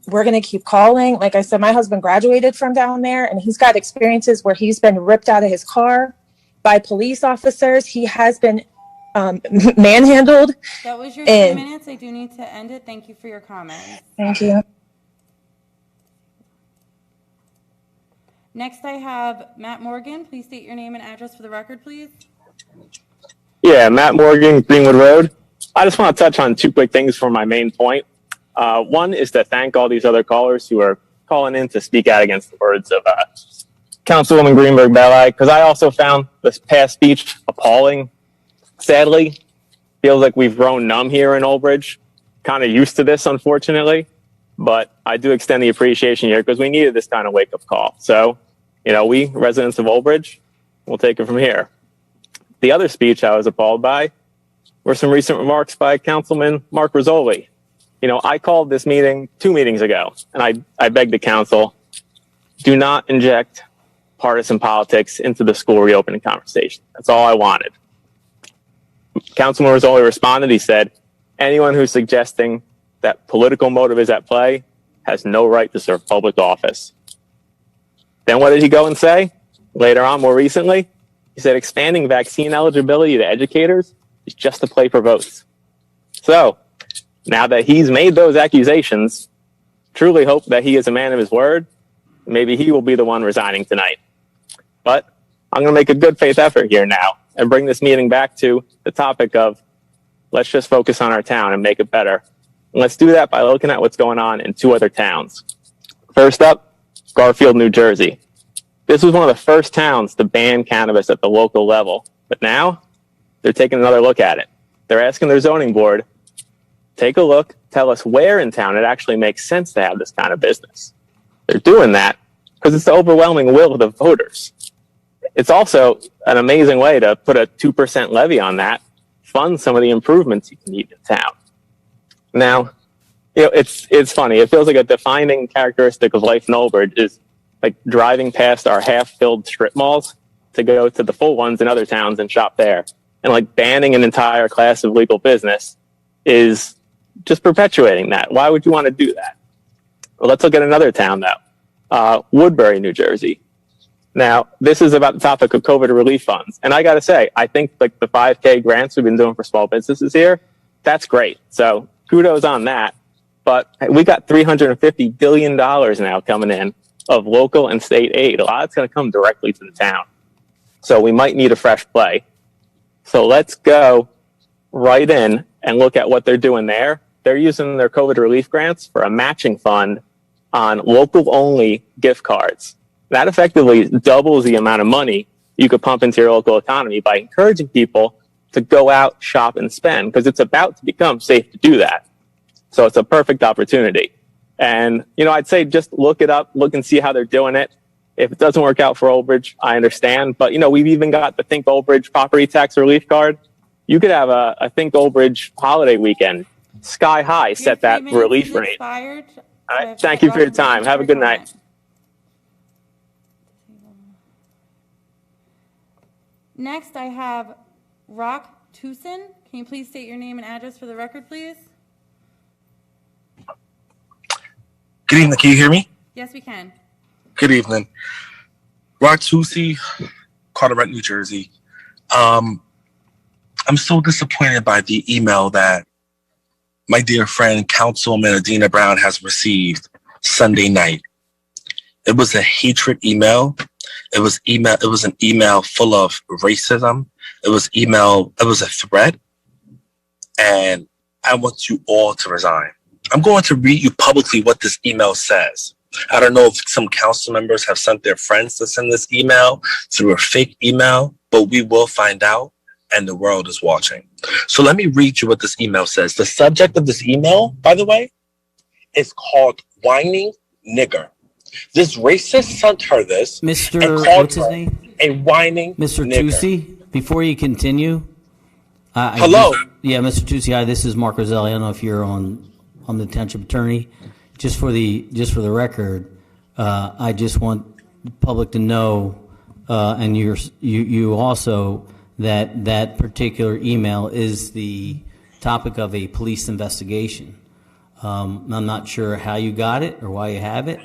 we're going to keep calling. Like I said, my husband graduated from down there and he's got experiences where he's been ripped out of his car by police officers. He has been manhandled. That was your 2 minutes. I do need to end it. Thank you for your comments. Thank you. Next, I have Matt Morgan. Please state your name and address for the record, please. Yeah, Matt Morgan, Greenwood Road. I just want to touch on two quick things for my main point. One is to thank all these other callers who are calling in to speak out against the words of Councilwoman Greenberg-Belli, because I also found this past speech appalling. Sadly, feels like we've grown numb here in Albridge, kind of used to this, unfortunately, but I do extend the appreciation here because we needed this kind of wake-up call. So, you know, we residents of Albridge, we'll take it from here. The other speech I was appalled by were some recent remarks by Councilman Mark Rizzoli. You know, I called this meeting 2 meetings ago, and I begged the council, do not inject partisan politics into the school reopening conversation. That's all I wanted. Councilman Rizzoli responded. He said, anyone who's suggesting that political motive is at play has no right to serve public office. Then what did he go and say? Later on, more recently, he said expanding vaccine eligibility to educators is just to play for votes. So now that he's made those accusations, truly hope that he is a man of his word. Maybe he will be the one resigning tonight. But I'm going to make a good faith effort here now and bring this meeting back to the topic of let's just focus on our town and make it better. And let's do that by looking at what's going on in 2 other towns. First up, Garfield, New Jersey. This was one of the first towns to ban cannabis at the local level, but now they're taking another look at it. They're asking their zoning board, take a look, tell us where in town it actually makes sense to have this kind of business. They're doing that because it's the overwhelming will of the voters. It's also an amazing way to put a 2% levy on that, fund some of the improvements you can need in town. Now, it's funny. It feels like a defining characteristic of life in Albridge is like driving past our half-filled strip malls to go to the full ones in other towns and shop there. And like banning an entire class of legal business is just perpetuating that. Why would you want to do that? Well, let's look at another town though, Woodbury, New Jersey. Now, this is about the topic of COVID relief funds. And I got to say, I think like the 5K grants we've been doing for small businesses here, that's great. So kudos on that. But we got $350 billion now coming in of local and state aid. A lot of it's going to come directly to the town. So we might need a fresh play. So let's go right in and look at what they're doing there. They're using their COVID relief grants for a matching fund on local only gift cards. That effectively doubles the amount of money you could pump into your local economy by encouraging people to go out, shop, and spend, because it's about to become safe to do that. So it's a perfect opportunity. And, I'd say just look it up, look and see how they're doing it. If it doesn't work out for Albridge, I understand. But, we've even got the Think Albridge property tax relief card. You could have a Think Albridge holiday weekend, sky high, set that relief rate. All right, thank you for your time. Have a good night. Next, I have Rock Tucson. Can you please state your name and address for the record, please? Good evening. Can you hear me? Yes, we can. Good evening. Rock Tucson, Carteret, New Jersey. I'm so disappointed by the email that my dear friend, Councilwoman Adina Brown, has received Sunday night. It was a hatred email. It was an email full of racism. It was a threat. And I want you all to resign. I'm going to read you publicly what this email says. I don't know if some council members have sent their friends to send this email through a fake email, but we will find out, and the world is watching. So let me read you what this email says. The subject of this email, by the way, is called Whining Nigger. This racist sent her this Mr. and called What's his her name? a whining Mr. nigger. Tucci, before you continue. Hello. Mr. Tucci, hi, this is Mark Roselli. I don't know if you're on the township attorney. Just for the record, I just want the public to know, and you also, that particular email is the topic of a police investigation. I'm not sure how you got it or why you have it,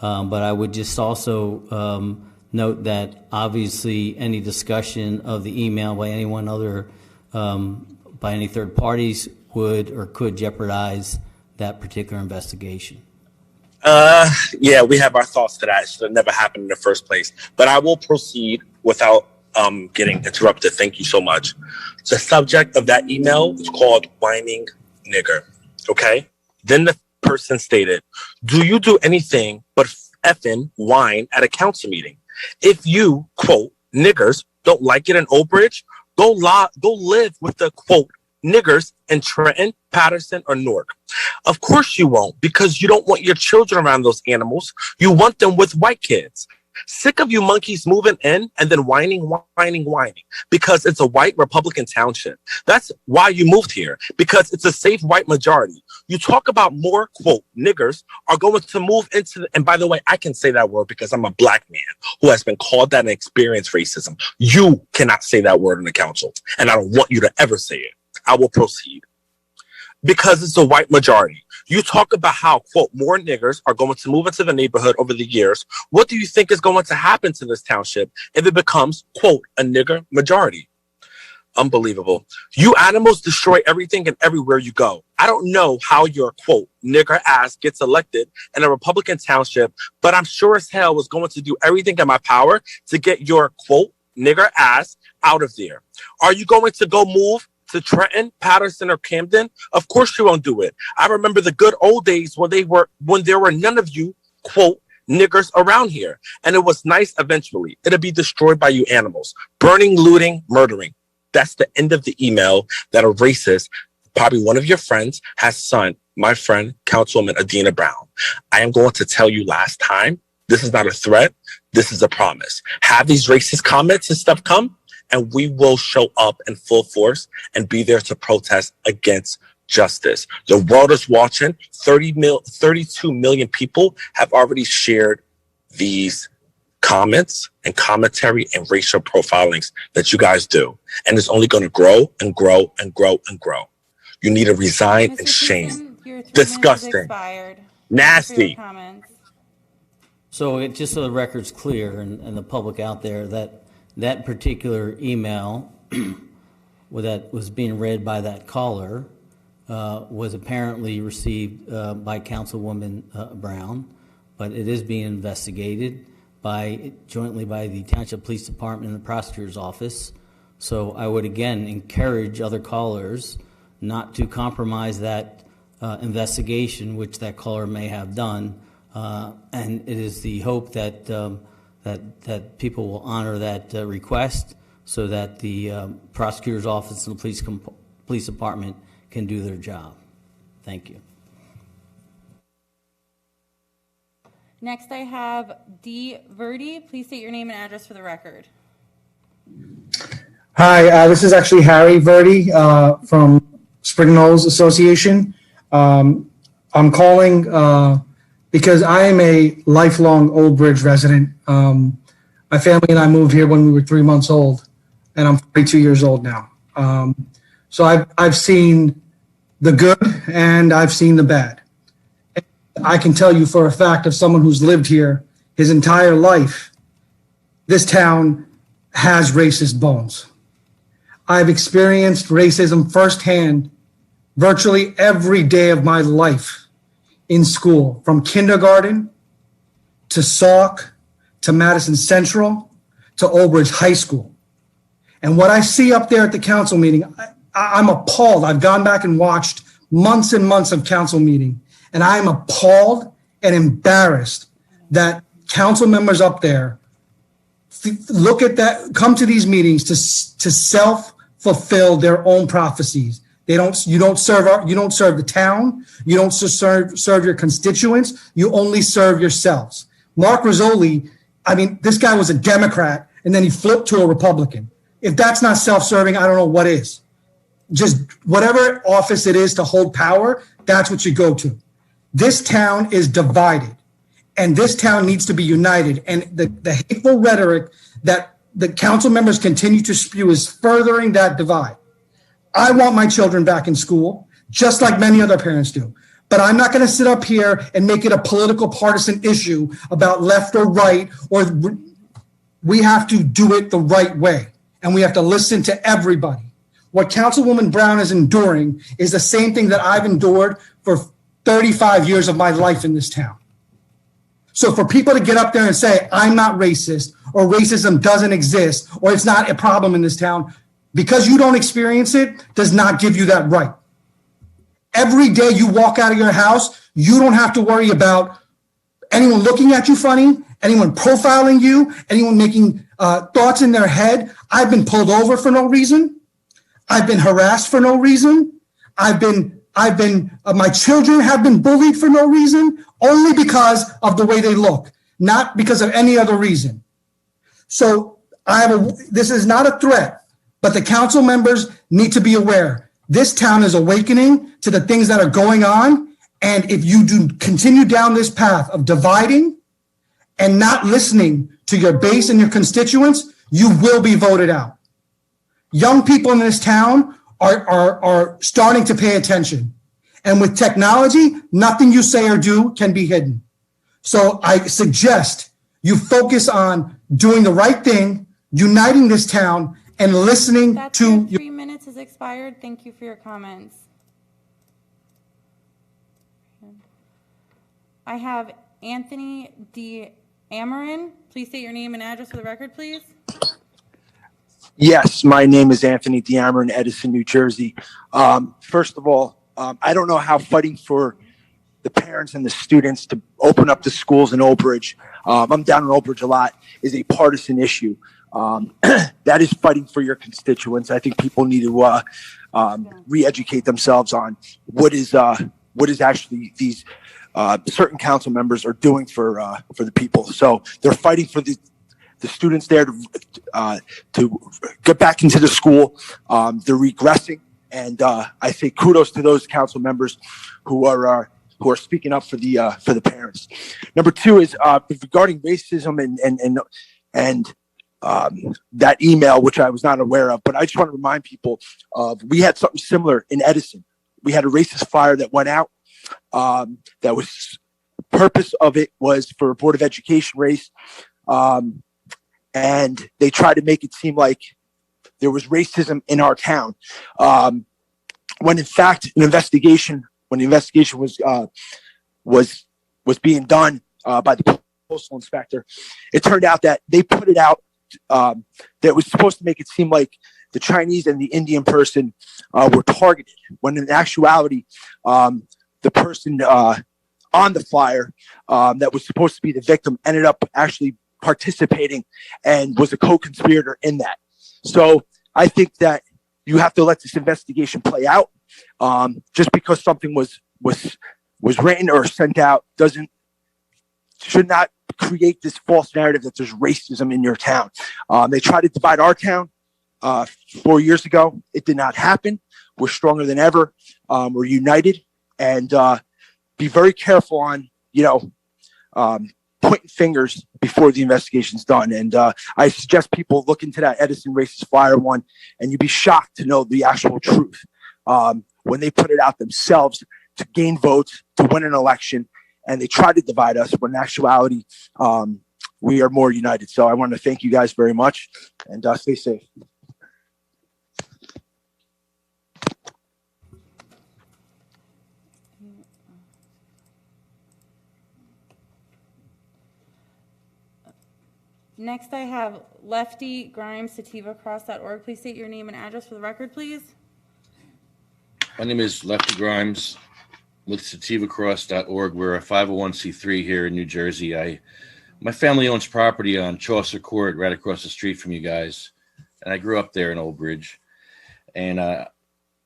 but I would just also note that obviously any discussion of the email by anyone other, by any third parties would or could jeopardize that particular investigation. Yeah, we have our thoughts to that. It should have never happened in the first place. But I will proceed without getting interrupted. Thank you so much. The subject of that email is called Whining Nigger. Okay? Then the person stated, do you do anything but effing whine at a council meeting? If you, quote, niggers don't like it in Albridge, go live with the, quote, niggers in Trenton, Patterson, or Newark. Of course you won't, because you don't want your children around those animals. You want them with white kids. Sick of you monkeys moving in and then whining because it's a white Republican township. That's why you moved here, because it's a safe white majority. You talk about more, quote, niggers are going to move into, and by the way, I can say that word because I'm a black man who has been called that and experienced racism. You cannot say that word in the council, and I don't want you to ever say it. I will proceed. Because it's a white majority. You talk about how, quote, more niggers are going to move into the neighborhood over the years. What do you think is going to happen to this township if it becomes, quote, a nigger majority? Unbelievable. You animals destroy everything and everywhere you go. I don't know how your, quote, nigger ass gets elected in a Republican township, but I'm sure as hell was going to do everything in my power to get your, quote, nigger ass out of there. Are you going to go move to Trenton, Patterson, or Camden? Of course you won't do it. I remember the good old days when there were none of you, quote, niggers around here. And it was nice eventually. It'll be destroyed by you animals. Burning, looting, murdering. That's the end of the email that a racist, probably one of your friends, has sent my friend, Councilwoman Adina Brown. I am going to tell you last time, this is not a threat. This is a promise. Have these racist comments and stuff come, and we will show up in full force and be there to protest against justice. The world is watching. 32 million people have already shared these comments and commentary and racial profilings that you guys do. And it's only going to grow and grow and grow and grow. You need to resign and shame. Disgusting. Nasty. So just so the record's clear and the public out there, that particular email that was being read by that caller was apparently received by Councilwoman Brown, but it is being investigated jointly by the Township Police Department and the Prosecutor's Office. So I would again encourage other callers not to compromise that investigation, which that caller may have done, and it is the hope that that people will honor that request so that the prosecutor's office and the police department can do their job. Thank you. Next, I have D. Verdi. Please state your name and address for the record. Hi, this is actually Harry Verdi from Spring Knolls Association. I'm calling because I am a lifelong Old resident. My family and I moved here when we were 3 months old, and I'm 42 years old now. So I've seen the good and I've seen the bad. And I can tell you for a fact, of someone who's lived here his entire life, this town has racist bones. I've experienced racism firsthand virtually every day of my life in school, from kindergarten to Sauk to Madison Central to Albridge High School. And what I see up there at the council meeting, I'm appalled. I've gone back and watched months and months of council meeting, and I'm appalled and embarrassed that council members up there look at that, come to these meetings to self-fulfill their own prophecies. You don't serve the town. You don't serve your constituents. You only serve yourselves. Mark Rizzoli, I mean, this guy was a Democrat and then he flipped to a Republican. If that's not self-serving, I don't know what is. Just whatever office it is to hold power, that's what you go to. This town is divided, and this town needs to be united. And the hateful rhetoric that the council members continue to spew is furthering that divide. I want my children back in school, just like many other parents do. But I'm not going to sit up here and make it a political partisan issue about left or right, or we have to do it the right way. And we have to listen to everybody. What Councilwoman Brown is enduring is the same thing that I've endured for 35 years of my life in this town. So for people to get up there and say, I'm not racist, or racism doesn't exist, or it's not a problem in this town, because you don't experience it, does not give you that right. Every day you walk out of your house, you don't have to worry about anyone looking at you funny, anyone profiling you, anyone making thoughts in their head. I've been pulled over for no reason. I've been harassed for no reason. My children have been bullied for no reason, only because of the way they look. not because of any other reason. So this is not a threat, but the council members need to be aware. This town is awakening to the things that are going on. And if you do continue down this path of dividing and not listening to your base and your constituents, you will be voted out. Young people in this town are starting to pay attention. And with technology, nothing you say or do can be hidden. So I suggest you focus on doing the right thing, uniting this town, and listening to your 3 minutes has expired. Thank you for your comments. I have Anthony D. Amarin. Please state your name and address for the record, please. Yes, my name is Anthony D. Amarin, Edison, New Jersey. First of all, I don't know how fighting for the parents and the students to open up the schools in Albridge, I'm down in Albridge a lot, is a partisan issue. That is fighting for your constituents. I think people need to re-educate themselves on what is actually these certain council members are doing for the people. So they're fighting for the students there to get back into the school. They're regressing, and I say kudos to those council members who are speaking up for the parents. Number two is regarding racism and that email, which I was not aware of, but I just want to remind people of, we had something similar in Edison. We had a racist flyer that went out that was, purpose of it was for a Board of Education race. And they tried to make it seem like there was racism in our town. When in fact, when the investigation was being done by the postal inspector, it turned out that they put it out that was supposed to make it seem like the Chinese and the Indian person were targeted, when in actuality, the person on the flyer that was supposed to be the victim ended up actually participating and was a co-conspirator in that. So I think that you have to let this investigation play out. Just because something was written or sent out should not create this false narrative that there's racism in your town. They tried to divide our town 4 years ago. It did not happen. We're stronger than ever. We're united, and be very careful on, pointing fingers before the investigation's done. And I suggest people look into that Edison racist flyer one, and you'd be shocked to know the actual truth. When they put it out themselves to gain votes, to win an election, and they try to divide us, when in actuality, we are more united. So I want to thank you guys very much, and stay safe. Next, I have Lefty Grimes, sativacross.org. Please state your name and address for the record, please. My name is Lefty Grimes with sativacross.org. We're a 501c3 here in New Jersey. My family owns property on Chaucer Court right across the street from you guys, and I grew up there in Albridge. And I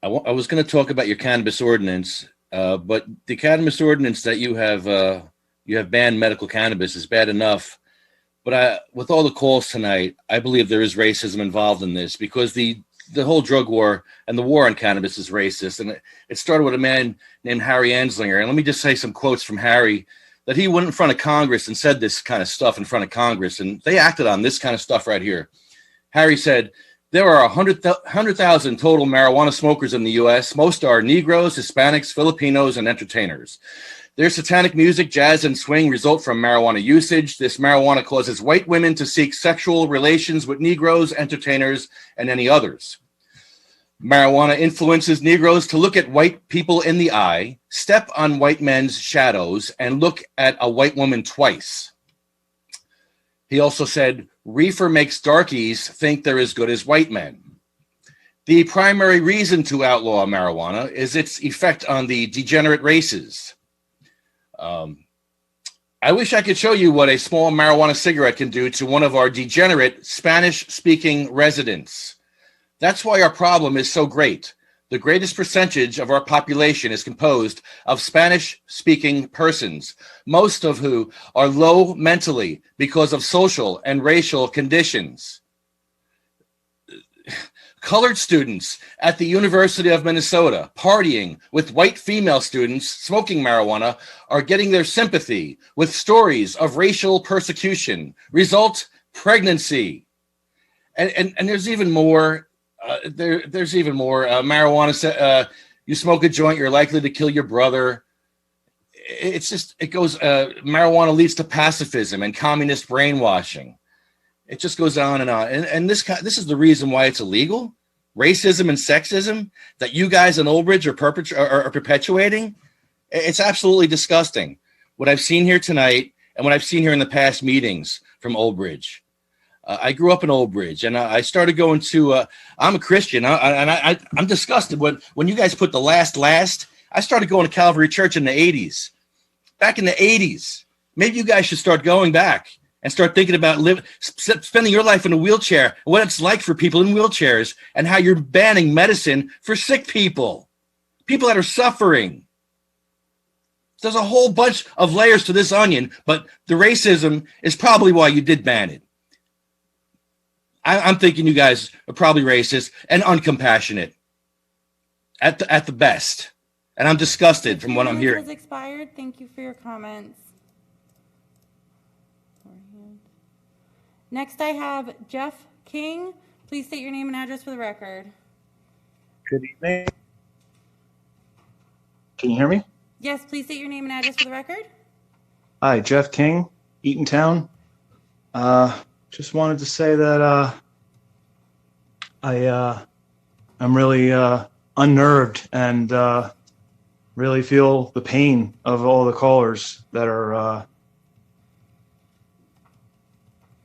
was going to talk about your cannabis ordinance, but the cannabis ordinance that you have banned medical cannabis is bad enough. But with all the calls tonight, I believe there is racism involved in this, because the whole drug war and the war on cannabis is racist. And it started with a man named Harry Anslinger. And let me just say some quotes from Harry, that he went in front of Congress and said this kind of stuff in front of Congress. And they acted on this kind of stuff right here. Harry said, there are 100,000 total marijuana smokers in the U.S. Most are Negroes, Hispanics, Filipinos, and entertainers. Their satanic music, jazz, and swing result from marijuana usage. This marijuana causes white women to seek sexual relations with Negroes, entertainers, and any others. Marijuana influences Negroes to look at white people in the eye, step on white men's shadows, and look at a white woman twice. He also said, reefer makes darkies think they're as good as white men. The primary reason to outlaw marijuana is its effect on the degenerate races. I wish I could show you what a small marijuana cigarette can do to one of our degenerate Spanish-speaking residents. That's why our problem is so great. The greatest percentage of our population is composed of Spanish-speaking persons, most of who are low mentally because of social and racial conditions. Colored students at the University of Minnesota partying with white female students smoking marijuana are getting their sympathy with stories of racial persecution. Result, pregnancy. And there's even more. There's even more. Marijuana, you smoke a joint, you're likely to kill your brother. It goes, marijuana leads to pacifism and communist brainwashing. It just goes on and on. And this is the reason why it's illegal. Racism and sexism that you guys in Albridge are perpetuating. It's absolutely disgusting. What I've seen here tonight and what I've seen here in the past meetings from Albridge. I grew up in Albridge, and I started going to. I'm a Christian, and I'm disgusted when you guys put the last. I started going to Calvary Church in the '80s. Back in the '80s, maybe you guys should start going back and start thinking about spending your life in a wheelchair, what it's like for people in wheelchairs, and how you're banning medicine for sick people that are suffering. There's a whole bunch of layers to this onion, but the racism is probably why you did ban it. I'm thinking you guys are probably racist and uncompassionate at the best. And I'm disgusted from what I'm hearing. Has expired. Thank you for your comments. Next, I have Jeff King. Please state your name and address for the record. Good evening. Can you hear me? Yes, please state your name and address for the record. Hi, Jeff King, Eatontown. Just wanted to say that I'm really unnerved and really feel the pain of all the callers that are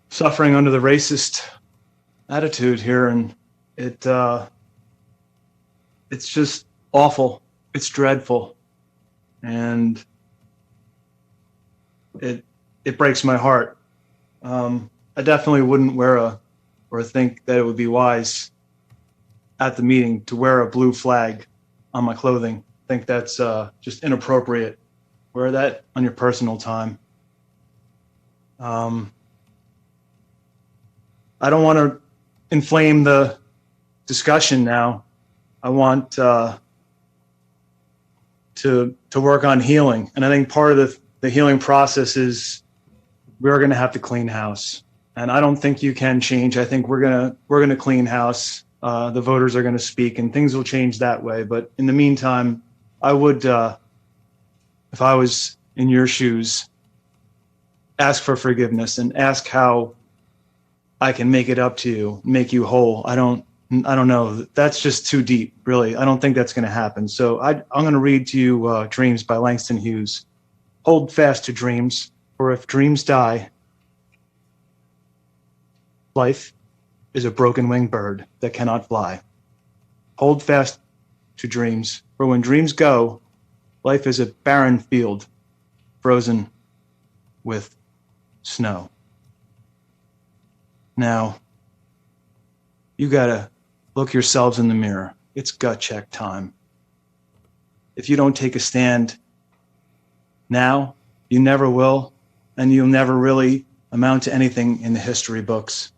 suffering under the racist attitude here, and it's just awful. It's dreadful, and it breaks my heart. I definitely wouldn't wear or think that it would be wise at the meeting to wear a blue flag on my clothing. I think that's just inappropriate. Wear that on your personal time. I don't want to inflame the discussion now. I want to work on healing. And I think part of the healing process is we're going to have to clean house. And I don't think you can change. I think we're gonna clean house. The voters are going to speak, and things will change that way. But in the meantime, I would, if I was in your shoes, ask for forgiveness and ask how I can make it up to you, make you whole. I don't know. That's just too deep, really. I don't think that's going to happen. So I'm going to read to you Dreams by Langston Hughes. Hold fast to dreams, for if dreams die, life is a broken-winged bird that cannot fly. Hold fast to dreams, for when dreams go, life is a barren field frozen with snow. Now, you gotta look yourselves in the mirror. It's gut check time. If you don't take a stand now, you never will, and you'll never really amount to anything in the history books.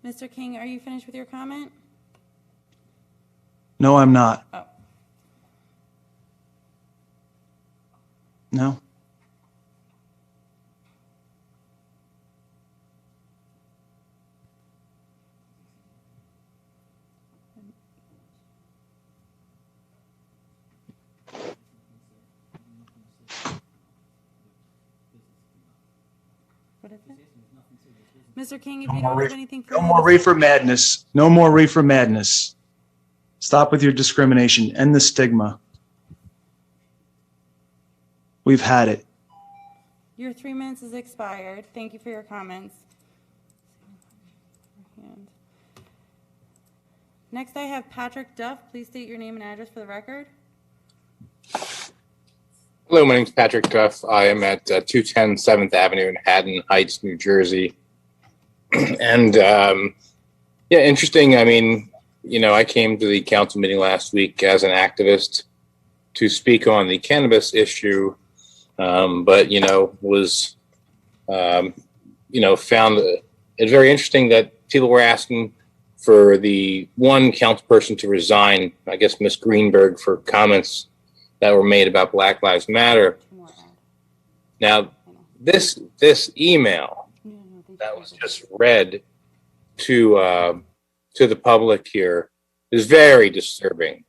Mr. King, are you finished with your comment? No, I'm not. Oh. No. What is it? Mr. King, if you don't have anything No more reefer madness. No more reefer madness. Stop with your discrimination. End the stigma. We've had it. Your 3 minutes is expired. Thank you for your comments. Next, I have Patrick Duff. Please state your name and address for the record. Hello, my name is Patrick Duff. I am at 210 7th Avenue in Haddon Heights, New Jersey. And yeah, interesting. I mean, you know, I came to the council meeting last week as an activist to speak on the cannabis issue, but, you know, was, you know, found it very interesting that people were asking for the one council person to resign, I guess Ms. Greenberg, for comments that were made about Black Lives Matter. Now, this email that was just read to the public here is very disturbing.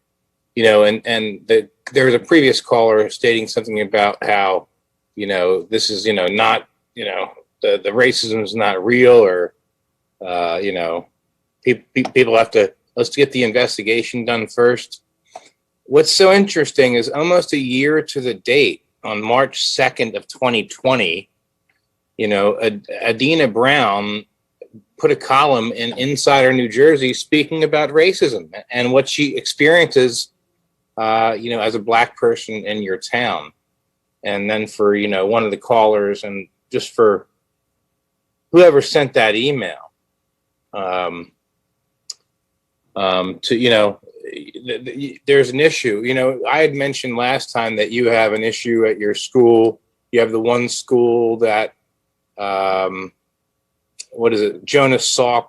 You know, and there was a previous caller stating something about how, you know, this is, you know, not, you know, the racism is not real, or, you know, people have to, let's get the investigation done first. What's so interesting is almost a year to the date, on March 2nd of 2020, you know, Adina Brown put a column in Insider New Jersey speaking about racism and what she experiences, you know, as a Black person in your town. And then for, you know, one of the callers, and just for whoever sent that email, to, you know, there's an issue. You know, I had mentioned last time that you have an issue at your school. You have the one school that, what is it? Jonas Salk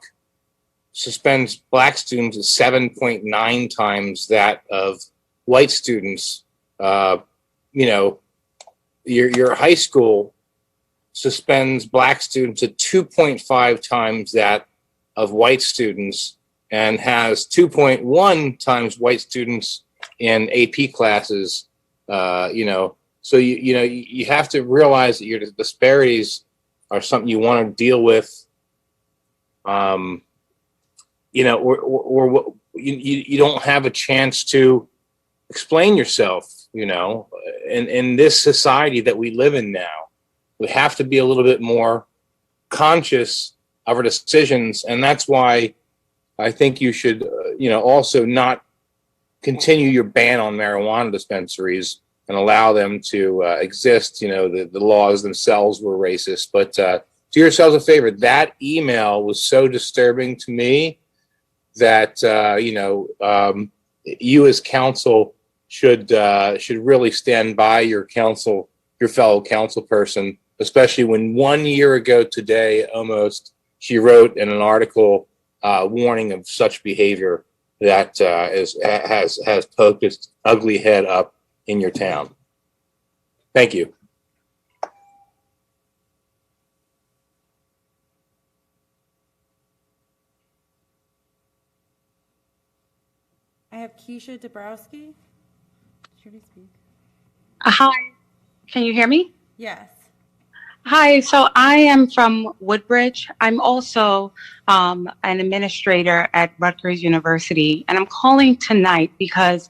suspends Black students at 7.9 times that of white students. You know, your high school suspends Black students at 2.5 times that of white students, and has 2.1 times white students in AP classes. You know, so you know, you have to realize that your disparities are something you want to deal with. You know, or you don't have a chance to explain yourself. You know, in this society that we live in now, we have to be a little bit more conscious of our decisions, and that's why I think you should, you know, also not continue your ban on marijuana dispensaries and allow them to exist. You know, the laws themselves were racist, but do yourselves a favor. That email was so disturbing to me that, you know, you as counsel should really stand by your fellow council person, especially when 1 year ago today, almost, she wrote in an article warning of such behavior that has poked its ugly head up in your town. Thank you. I have Keisha Dabrowski. Should we speak? Hi, can you hear me? Yes. Hi, so I am from Woodbridge. I'm also an administrator at Rutgers University, and I'm calling tonight because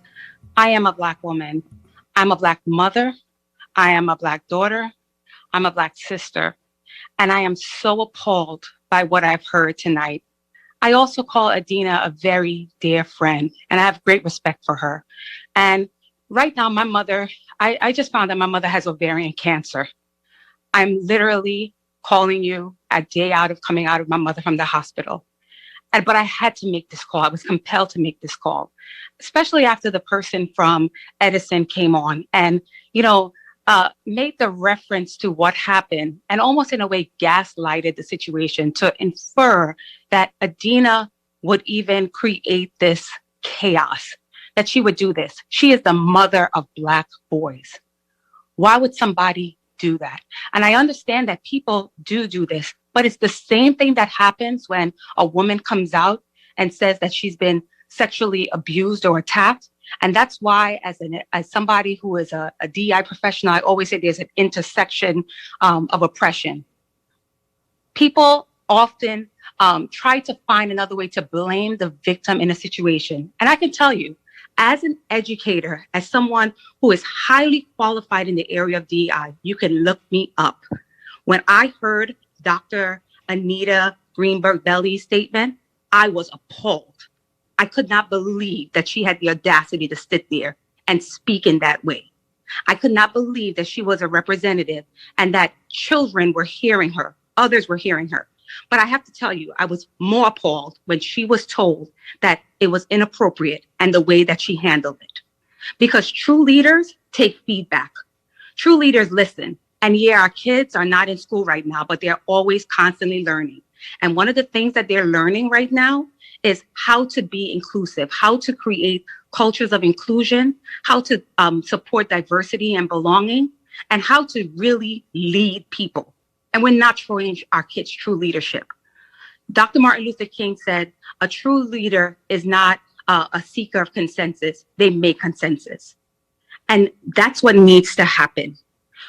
I am a Black woman. I'm a Black mother. I am a Black daughter. I'm a Black sister, and I am so appalled by what I've heard tonight. I also call Adina a very dear friend, and I have great respect for her. And right now, my mother, I just found that my mother has ovarian cancer. I'm literally calling you a day out of coming out of my mother from the hospital. But I had to make this call. I was compelled to make this call, especially after the person from Edison came on and, you know, made the reference to what happened and almost in a way gaslighted the situation to infer that Adina would even create this chaos, that she would do this. She is the mother of Black boys. Why would somebody do that? And I understand that people do this, but it's the same thing that happens when a woman comes out and says that she's been sexually abused or attacked. And that's why, as somebody who is a DEI professional, I always say there's an intersection of oppression. People often try to find another way to blame the victim in a situation. And I can tell you, as an educator, as someone who is highly qualified in the area of DEI, you can look me up. When I heard Dr. Anita Greenberg-Belly's statement, I was appalled. I could not believe that she had the audacity to sit there and speak in that way. I could not believe that she was a representative and that children were hearing her, others were hearing her. But I have to tell you, I was more appalled when she was told that it was inappropriate and the way that she handled it. Because true leaders take feedback. True leaders listen. And yeah, our kids are not in school right now, but they're always constantly learning. And one of the things that they're learning right now is how to be inclusive, how to create cultures of inclusion, how to support diversity and belonging, and how to really lead people. And we're not showing our kids true leadership. Dr. Martin Luther King said, a true leader is not a seeker of consensus. They make consensus. And that's what needs to happen.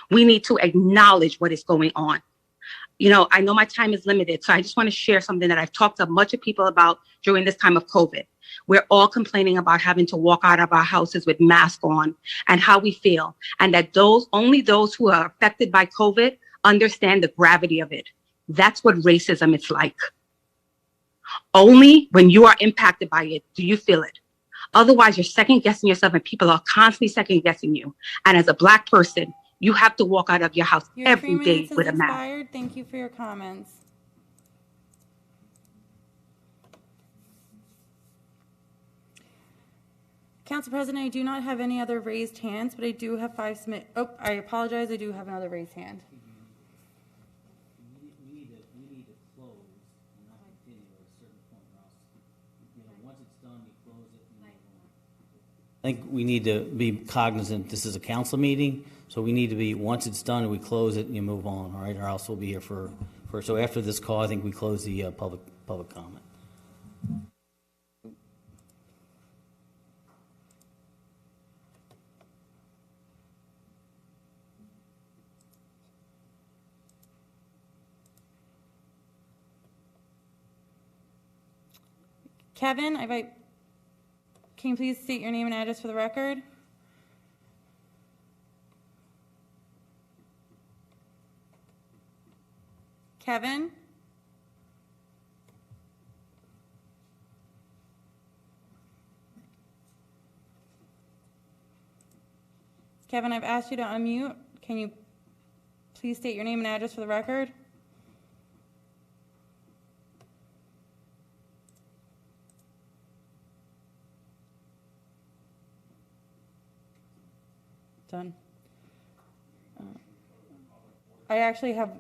We need to acknowledge what is going on. You know, I know my time is limited, so I just want to share something that I've talked to much of people about during this time of COVID. We're all complaining about having to walk out of our houses with masks on and how we feel. And that only those who are affected by COVID understand the gravity of it. That's what racism is like. Only when you are impacted by it do you feel it. Otherwise, you're second guessing yourself and people are constantly second guessing you. And as a Black person, you have to walk out of your house every day with a mask. Expired. Thank you for your comments. Council President, I do not have any other raised hands, but I do have 5 submit. Oh, I apologize. I do have another raised hand. We need to close and not continue at a certain point, or else, you know, once it's done, we close it. And I think we need to be cognizant. This is a council meeting, so we need to be, once it's done, we close it and you move on, all right? Or else we'll be here for so after this call, I think we close the public comment. Kevin, can you please state your name and address for the record? Kevin? Kevin, I've asked you to unmute. Can you please state your name and address for the record? Done. I actually have.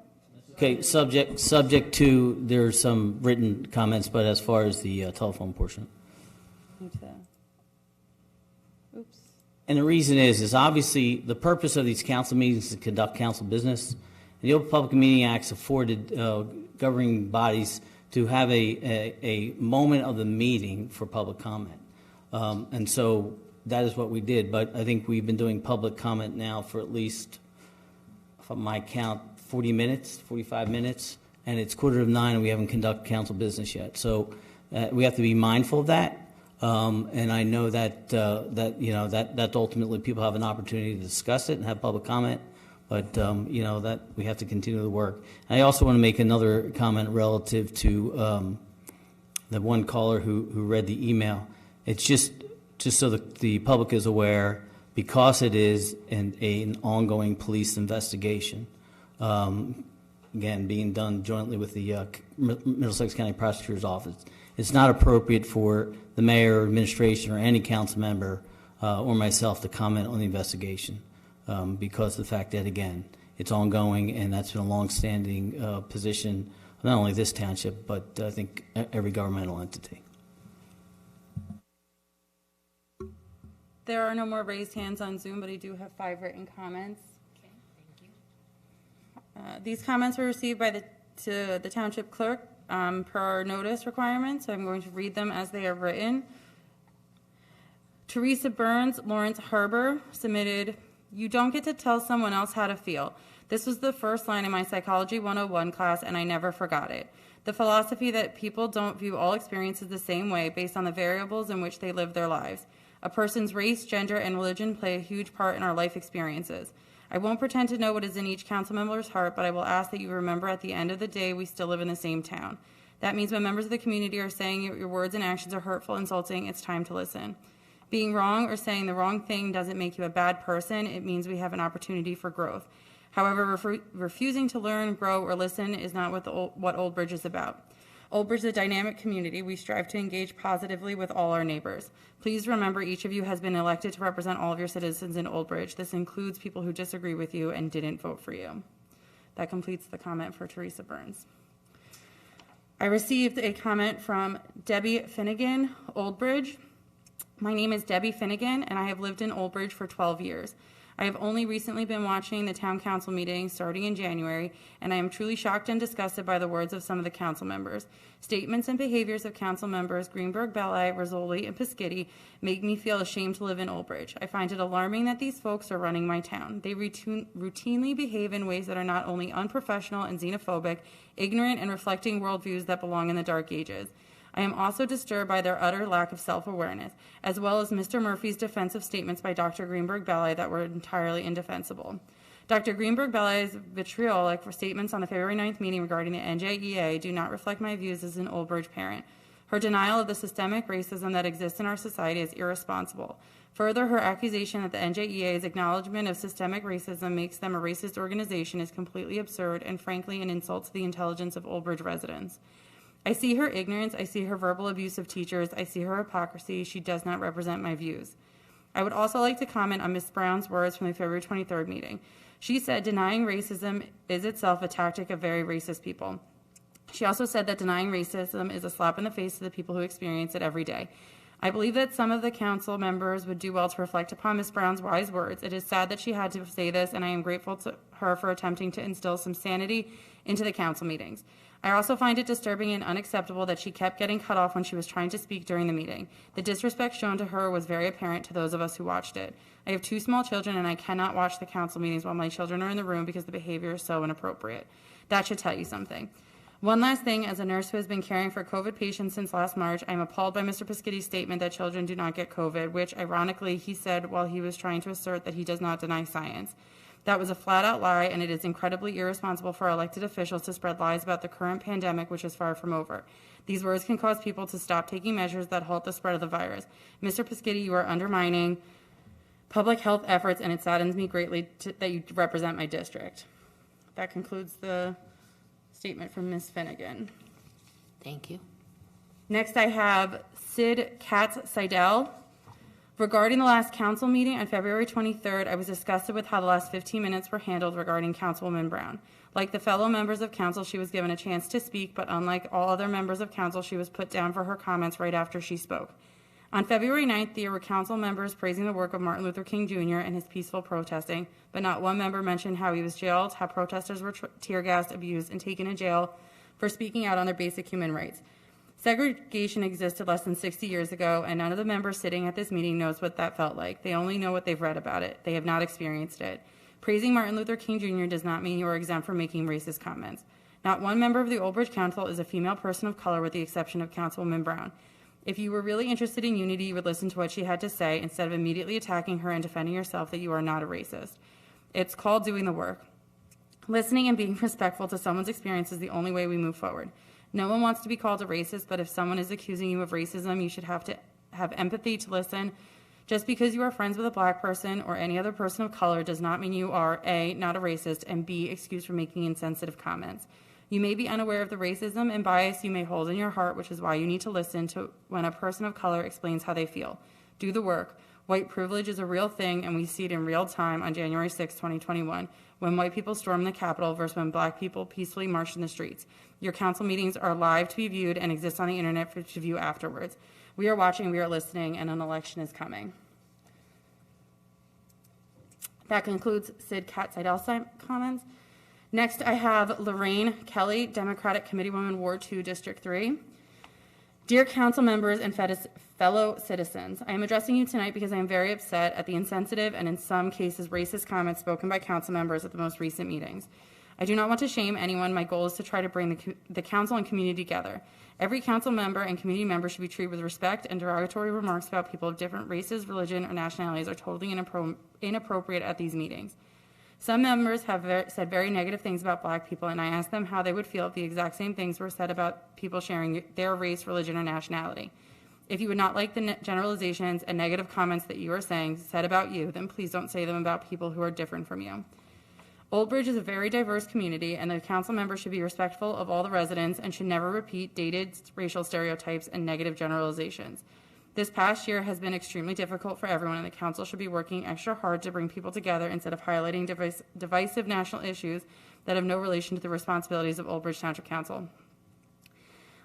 Okay, subject to, there's some written comments, but as far as the telephone portion. Oops. And the reason is obviously the purpose of these council meetings is to conduct council business. And the Open Public Meeting Acts afforded governing bodies to have a moment of the meeting for public comment. And so that is what we did. But I think we've been doing public comment now for at least, from my count, 40 minutes, 45 minutes, and it's 8:45 and we haven't conducted council business yet. So we have to be mindful of that. And I know that that ultimately people have an opportunity to discuss it and have public comment, but that we have to continue the work. And I also want to make another comment relative to the one caller who read the email. It's just so that the public is aware, because it is an ongoing police investigation, again, being done jointly with the Middlesex County Prosecutor's Office. It's not appropriate for the mayor, administration, or any council member or myself to comment on the investigation because of the fact that, again, it's ongoing, and that's been a long-standing position, not only this township, but I think every governmental entity. There are no more raised hands on Zoom, but I do have 5 written comments. Okay, thank you. These comments were received by the Township Clerk per our notice requirements, so I'm going to read them as they are written. Teresa Burns, Lawrence Harbour submitted, "You don't get to tell someone else how to feel. This was the first line in my Psychology 101 class, and I never forgot it. The philosophy that people don't view all experiences the same way based on the variables in which they live their lives. A person's race, gender, and religion play a huge part in our life experiences. I won't pretend to know what is in each council member's heart, but I will ask that you remember at the end of the day, we still live in the same town. That means when members of the community are saying your words and actions are hurtful, insulting, it's time to listen. Being wrong or saying the wrong thing doesn't make you a bad person. It means we have an opportunity for growth. However, refusing to learn, grow, or listen is not what Old Bridge is about. Old Bridge is a dynamic community. We strive to engage positively with all our neighbors. Please remember, each of you has been elected to represent all of your citizens in Old Bridge. This includes people who disagree with you and didn't vote for you. That completes the comment for Teresa Burns. I received a comment from Debbie Finnegan, Old Bridge. My name is Debbie Finnegan, and I have lived in Old Bridge for 12 years. I have only recently been watching the town council meetings starting in January, and I am truly shocked and disgusted by the words of some of the council members. Statements and behaviors of council members Greenberg, Belli, Rizzoli, and Peschitti make me feel ashamed to live in Old Bridge. I find it alarming that these folks are running my town. They routinely behave in ways that are not only unprofessional and xenophobic, ignorant, and reflecting worldviews that belong in the dark ages. I am also disturbed by their utter lack of self-awareness, as well as Mr. Murphy's defensive statements by Dr. Greenberg-Belli that were entirely indefensible. Dr. Greenberg-Belli's vitriolic for statements on the February 9th meeting regarding the NJEA do not reflect my views as an Old Bridge parent. Her denial of the systemic racism that exists in our society is irresponsible. Further, her accusation that the NJEA's acknowledgement of systemic racism makes them a racist organization is completely absurd and frankly an insult to the intelligence of Old Bridge residents. I see her ignorance, I see her verbal abuse of teachers, I see her hypocrisy. She does not represent my views. I would also like to comment on Ms. Brown's words from the February 23rd meeting. She said denying racism is itself a tactic of very racist people. She also said that denying racism is a slap in the face to the people who experience it every day. I believe that some of the council members would do well to reflect upon Ms. Brown's wise words. It is sad that she had to say this, and I am grateful to her for attempting to instill some sanity into the council meetings. I also find it disturbing and unacceptable that she kept getting cut off when she was trying to speak during the meeting. The disrespect shown to her was very apparent to those of us who watched it. I have 2 small children, and I cannot watch the council meetings while my children are in the room because the behavior is so inappropriate. That should tell you something. One last thing, as a nurse who has been caring for COVID patients since last March, I am appalled by Mr. Peschitti's statement that children do not get COVID, which, ironically, he said while he was trying to assert that he does not deny science. That was a flat-out lie, and it is incredibly irresponsible for our elected officials to spread lies about the current pandemic, which is far from over. These words can cause people to stop taking measures that halt the spread of the virus. Mr. Peschitti, you are undermining public health efforts, and it saddens me greatly that you represent my district. That concludes the statement from Ms. Finnegan. Thank you. Next, I have Sid Katz-Seidel. Regarding the last council meeting on February 23rd, I was disgusted with how the last 15 minutes were handled regarding Councilwoman Brown. Like the fellow members of council, she was given a chance to speak, but unlike all other members of council, she was put down for her comments right after she spoke. On February 9th, there were council members praising the work of Martin Luther King Jr. and his peaceful protesting, but not one member mentioned how he was jailed, how protesters were tear gassed, abused, and taken to jail for speaking out on their basic human rights. Segregation existed less than 60 years ago, and none of the members sitting at this meeting knows what that felt like. They only know what they've read about it. They have not experienced it. Praising Martin Luther King Jr. does not mean you are exempt from making racist comments. Not one member of the Old Bridge Council is a female person of color, with the exception of Councilwoman Brown. If you were really interested in unity, you would listen to what she had to say instead of immediately attacking her and defending yourself that you are not a racist. It's called doing the work. Listening and being respectful to someone's experience is the only way we move forward. No one wants to be called a racist, but if someone is accusing you of racism, you should have to have empathy to listen. Just because you are friends with a black person or any other person of color does not mean you are, A, not a racist, and B, excused from making insensitive comments. You may be unaware of the racism and bias you may hold in your heart, which is why you need to listen to when a person of color explains how they feel. Do the work. White privilege is a real thing, and we see it in real time on January 6, 2021, when white people stormed the Capitol versus when black people peacefully marched in the streets. Your council meetings are live to be viewed and exist on the internet to view afterwards. We are watching, we are listening, and an election is coming. That concludes Sid Katz-Seidel's comments. Next, I have Lorraine Kelly, Democratic Committeewoman, Ward 2, District 3. Dear council members and fellow citizens, I am addressing you tonight because I am very upset at the insensitive and in some cases racist comments spoken by council members at the most recent meetings. I do not want to shame anyone. My goal is to try to bring the council and community together. Every council member and community member should be treated with respect, and derogatory remarks about people of different races, religion, or nationalities are totally inappropriate at these meetings. Some members have said very negative things about black people, and I asked them how they would feel if the exact same things were said about people sharing their race, religion, or nationality. If you would not like the generalizations and negative comments that you are saying said about you, then please don't say them about people who are different from you. Oldbridge is a very diverse community, and the council members should be respectful of all the residents and should never repeat dated racial stereotypes and negative generalizations. This past year has been extremely difficult for everyone, and the council should be working extra hard to bring people together instead of highlighting divisive national issues that have no relation to the responsibilities of Oldbridge Township Council.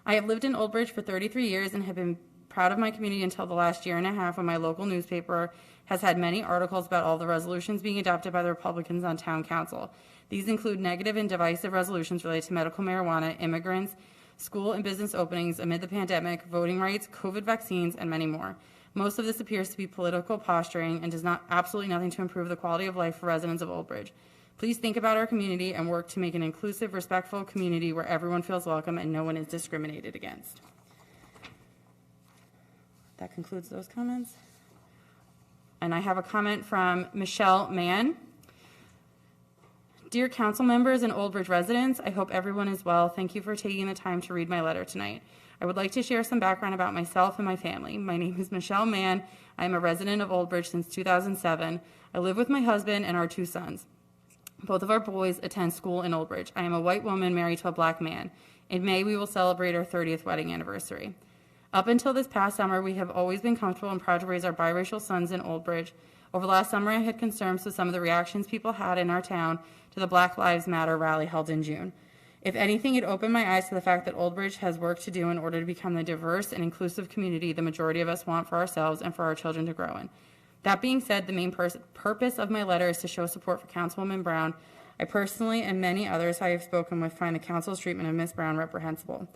I have lived in Oldbridge for 33 years and have been proud of my community until the last year and a half when my local newspaper has had many articles about all the resolutions being adopted by the Republicans on town council. These include negative and divisive resolutions related to medical marijuana, immigrants, school and business openings amid the pandemic, voting rights, COVID vaccines, and many more. Most of this appears to be political posturing and does absolutely nothing to improve the quality of life for residents of Oldbridge. Please think about our community and work to make an inclusive, respectful community where everyone feels welcome and no one is discriminated against. That concludes those comments. And I have a comment from Michelle Mann. Dear council members and Oldbridge residents, I hope everyone is well. Thank you for taking the time to read my letter tonight. I would like to share some background about myself and my family. My name is Michelle Mann. I am a resident of Oldbridge since 2007. I live with my husband and our 2 sons. Both of our boys attend school in Oldbridge. I am a white woman married to a black man. In May, we will celebrate our 30th wedding anniversary. Up until this past summer, we have always been comfortable and proud to raise our biracial sons in Oldbridge. Over last summer, I had concerns with some of the reactions people had in our town to the Black Lives Matter rally held in June. If anything, it opened my eyes to the fact that Oldbridge has work to do in order to become the diverse and inclusive community the majority of us want for ourselves and for our children to grow in. That being said, the main purpose of my letter is to show support for Councilwoman Brown. I personally and many others I have spoken with find the council's treatment of Ms. Brown reprehensible.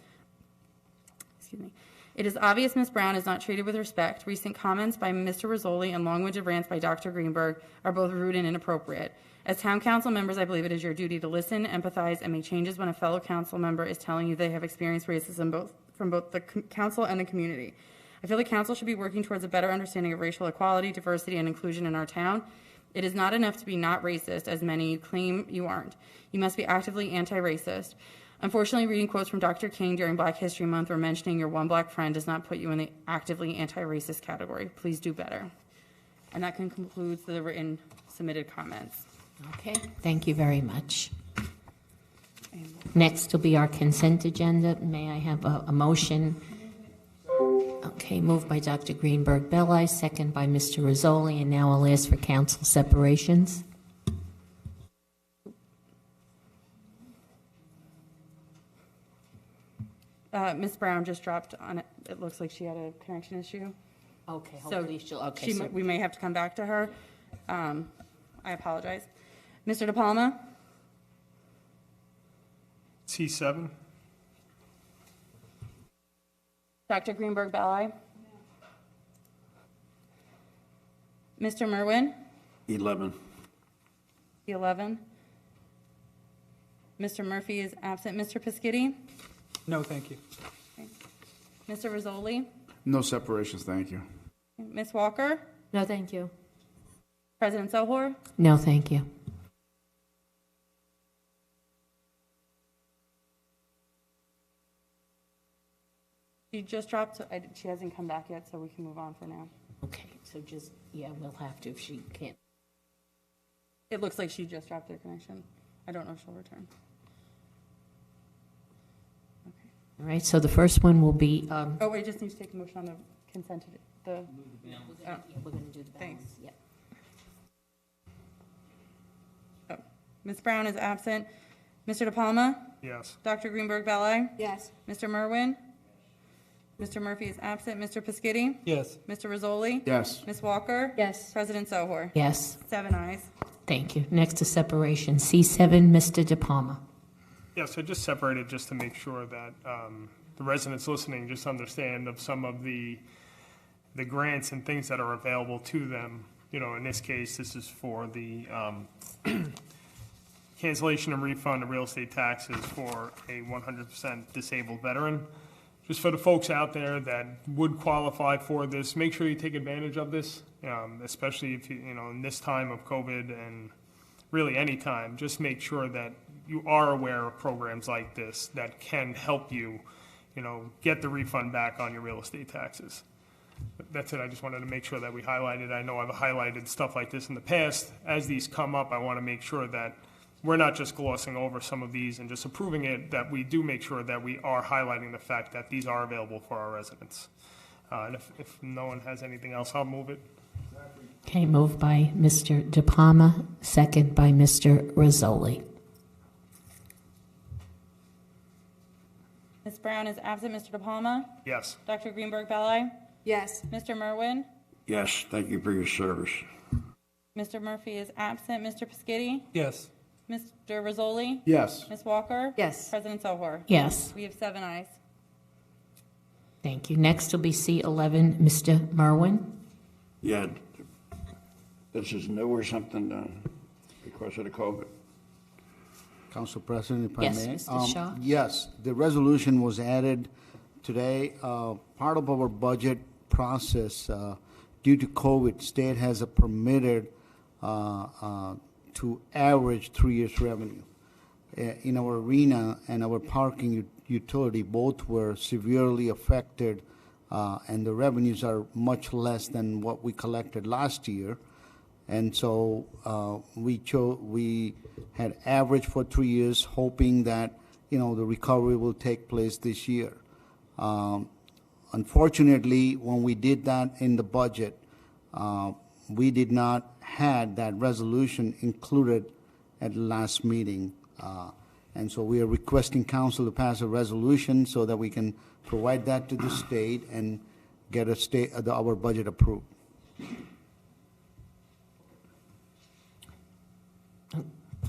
Excuse me. It is obvious Ms. Brown is not treated with respect. Recent comments by Mr. Rizzoli and long-winded rants by Dr. Greenberg are both rude and inappropriate. As town council members, I believe it is your duty to listen, empathize, and make changes when a fellow council member is telling you they have experienced racism from both the council and the community. I feel the council should be working towards a better understanding of racial equality, diversity, and inclusion in our town. It is not enough to be not racist, as many claim you aren't. You must be actively anti-racist. Unfortunately, reading quotes from Dr. King during Black History Month or mentioning your one black friend does not put you in the actively anti-racist category. Please do better. And that concludes the written submitted comments. Okay, thank you very much. Next will be our consent agenda. May I have a motion? Okay, moved by Dr. Greenberg-Belli, second by Mr. Rizzoli, and now I'll ask for council separations. Ms. Brown just dropped on it. It looks like she had a connection issue. Okay, hopefully she'll, okay. We may have to come back to her. I apologize. Mr. De Palma? C7. Dr. Greenberg-Belli? Mr. Merwin? 11. 11. Mr. Murphy is absent. Mr. Piscitti? No, thank you. Okay. Mr. Rizzoli? No separations, thank you. Ms. Walker? No, thank you. President Sohor? No, thank you. She just dropped, so she hasn't come back yet, so we can move on for now. Okay, so just, yeah, we'll have to if she can't. It looks like she just dropped her connection. I don't know if she'll return. All right, so the first one will be. Oh, wait, just need to take a motion on the consent. We're going to do the balance. Thanks. Yep. Oh, Ms. Brown is absent. Mr. De Palma? Yes. Dr. Greenberg-Belli? Yes. Mr. Merwin? Mr. Murphy is absent. Mr. Piscitti? Yes. Mr. Rizzoli? Yes. Ms. Walker? Yes. President Sohor? Yes. 7 ayes. Thank you. Next to separation, C7, Mr. De Palma. Yeah, so just separated just to make sure that the residents listening just understand of some of the grants and things that are available to them. You know, in this case, this is for the cancellation and refund of real estate taxes for a 100% disabled veteran. Just for the folks out there that would qualify for this, make sure you take advantage of this, especially if you know, in this time of COVID and really any time, just make sure that you are aware of programs like this that can help you, you know, get the refund back on your real estate taxes. That's it. I just wanted to make sure that we highlighted. I know I've highlighted stuff like this in the past. As these come up, I want to make sure that we're not just glossing over some of these and just approving it, that we do make sure that we are highlighting the fact that these are available for our residents. And if no one has anything else, I'll move it. Okay, moved by Mr. De Palma, second by Mr. Rizzoli. Ms. Brown is absent. Mr. De Palma? Yes. Dr. Greenberg-Belli? Yes. Mr. Merwin? Yes, thank you for your service. Mr. Murphy is absent. Mr. Piscitty? Yes. Mr. Rizzoli? Yes. Ms. Walker? Yes. President Sohor? Yes. We have 7 ayes. Thank you. Next will be C11, Mr. Merwin. Yeah, this is new or something because of the COVID. Council President, if I Yes, may. Mr. Shaw. Yes, the resolution was added today. Part of our budget process, due to COVID, state has permitted to average 3 years revenue. In our arena and our parking utility, both were severely affected, and the revenues are much less than what we collected last year. And so we had average for 3 years, hoping that the recovery will take place this year. Unfortunately, when we did that in the budget, we did not had that resolution included at the last meeting. And so we are requesting council to pass a resolution so that we can provide that to the state and get our budget approved.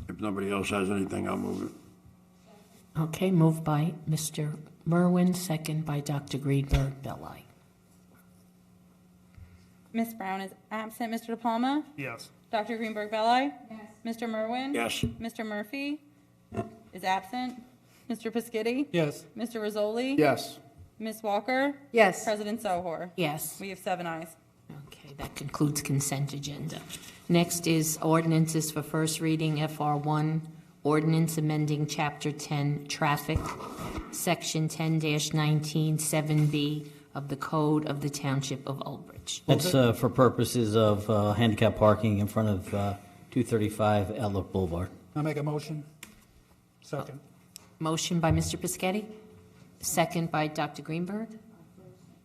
If nobody else has anything, I'll move it. Okay, moved by Mr. Merwin, second by Dr. Greenberg-Belli. Ms. Brown is absent. Mr. De Palma? Yes. Dr. Greenberg-Belli? Yes. Mr. Merwin? Yes. Mr. Murphy is absent. Mr. Piscitty? Yes. Mr. Rizzoli? Yes. Ms. Walker? Yes. President Sohor? Yes. We have 7 ayes. Okay, that concludes consent agenda. Next is ordinances for first reading, FR1, Ordinance Amending Chapter 10, Traffic, Section 10-19, 7B of the Code of the Township of Albridge. That's for purposes of handicap parking in front of 235 Outlook Boulevard. I'll make a motion. Second. Motion by Mr. Piscitty, second by Dr. Greenberg.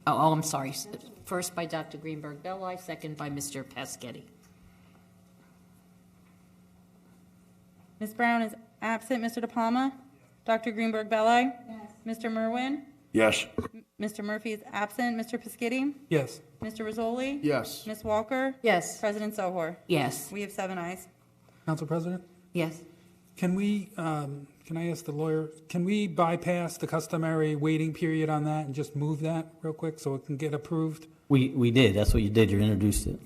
Oh, I'm sorry. First by Dr. Greenberg-Belli, second by Mr. Piscitty. Ms. Brown is absent. Mr. De Palma? Dr. Greenberg-Belli? Yes. Mr. Merwin? Yes. Mr. Murphy is absent. Mr. Piscitty? Yes. Mr. Rizzoli? Yes. Ms. Walker? Yes. President Sohor? Yes. We have 7 ayes. Council President? Yes. Can we, can I ask the lawyer, can we bypass the customary waiting period on that and just move that real quick so it can get approved? We did. That's what you did. You introduced it.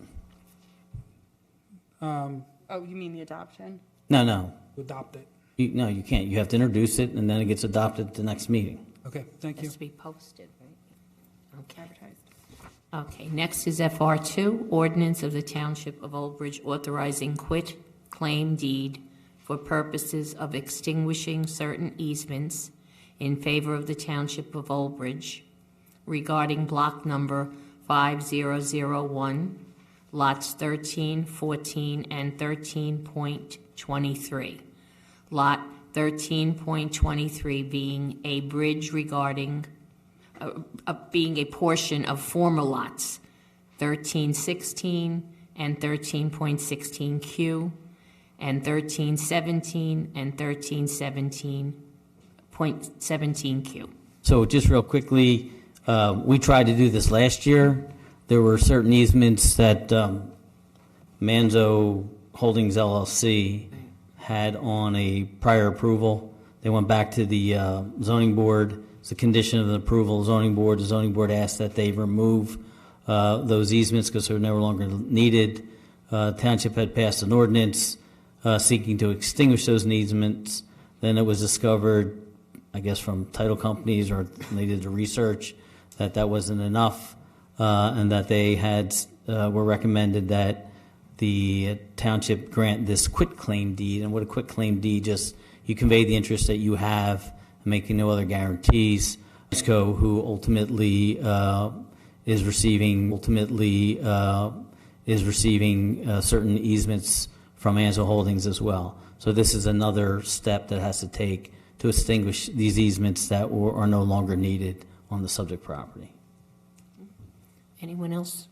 Oh, you mean the adoption? No. Adopt it. No, you can't. You have to introduce it, and then it gets adopted at the next meeting. Okay, thank you. Has to be posted, right? Okay. Okay, next is FR2, Ordinance of the Township of Old authorizing quit claim deed for purposes of extinguishing certain easements in favor of the Township of Oldbridge regarding block number 5001, lots 13, 14, and 13.23. Lot 13.23 being a bridge regarding, being a portion of former lots 1316 and 13.16Q, and 1317 and 1317.17Q. So just real quickly, we tried to do this last year. There were certain easements that Manzo Holdings LLC had on a prior approval. They went back to the zoning board. It's a condition of the approval. The zoning board asked that they remove those easements because they're no longer needed. Township had passed an ordinance seeking to extinguish those easements. Then it was discovered, I guess from title companies, or they did the research, that that wasn't enough, and that they had were recommended that the township grant this quit claim deed. And what a quit claim deed, just you convey the interest that you have, making no other guarantees. Who ultimately is receiving ultimately certain easements from Ansel Holdings as well. So this is another step that has to take to extinguish these easements that are no longer needed on the subject property. Anyone else?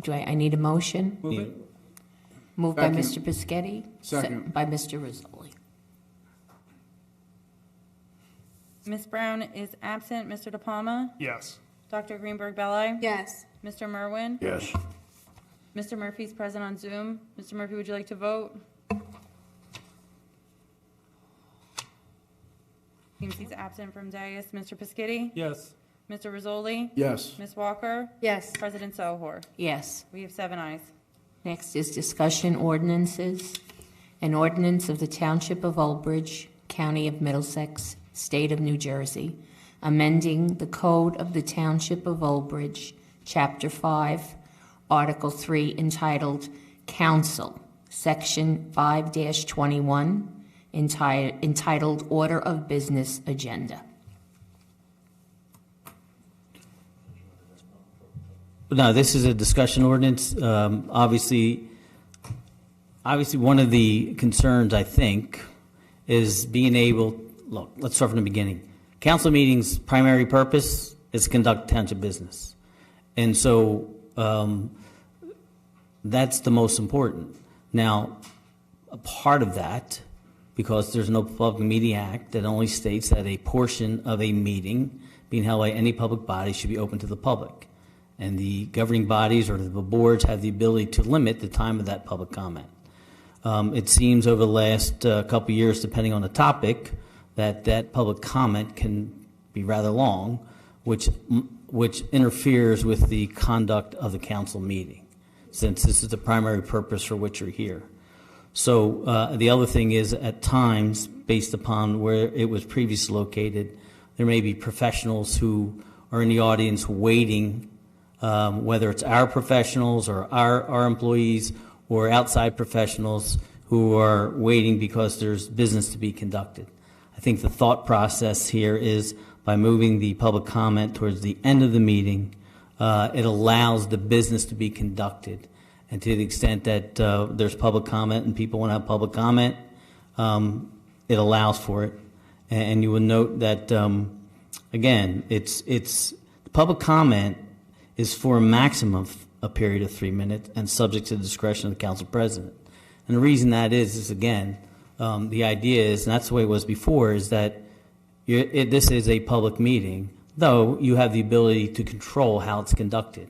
I need a motion? Move it. Moved by Second. Mr. Biscotti. Second. By Mr. Rizzoli. Ms. Brown is absent. Mr. De Palma? Yes. Dr. Greenberg Belli? Yes. Mr. Merwin? Yes. Mr. Murphy's present on Zoom. Mr. Murphy, would you like to vote? Seems he's absent from dais. Mr. Piscitty? Yes. Mr. Rizzoli? Yes. Ms. Walker? Yes. President Sohor? Yes. We have 7 ayes. Next is discussion ordinances. An ordinance of the Township of Albridge, County of Middlesex, State of New Jersey, amending the Code of the Township of Albridge, Chapter 5, Article 3, entitled Council, Section 5-21, entitled Order of Business Agenda. No, this is a discussion ordinance. Obviously, one of the concerns, I think, is being able, look, let's start from the beginning. Council meetings' primary purpose is to conduct township business. And so that's the most important. Now, a part of that, because there's no Public Meeting Act that only states that a portion of a meeting being held by any public body should be open to the public. And the governing bodies or the boards have the ability to limit the time of that public comment. It seems over the last couple of years, depending on the topic, that public comment can be rather long, which interferes with the conduct of the council meeting, since this is the primary purpose for which you're here. So the other thing is, at times, based upon where it was previously located, there may be professionals who are in the audience waiting, whether it's our professionals or our employees or outside professionals who are waiting because there's business to be conducted. I think the thought process here is by moving the public comment towards the end of the meeting, it allows the business to be conducted. And to the extent that there's public comment and people want to have public comment, it allows for it. And you will note that, again, it's public comment is for a maximum of a period of 3 minutes and subject to the discretion of the council president. And the reason that is again, the idea is, and that's the way it was before, is that this is a public meeting, though you have the ability to control how it's conducted.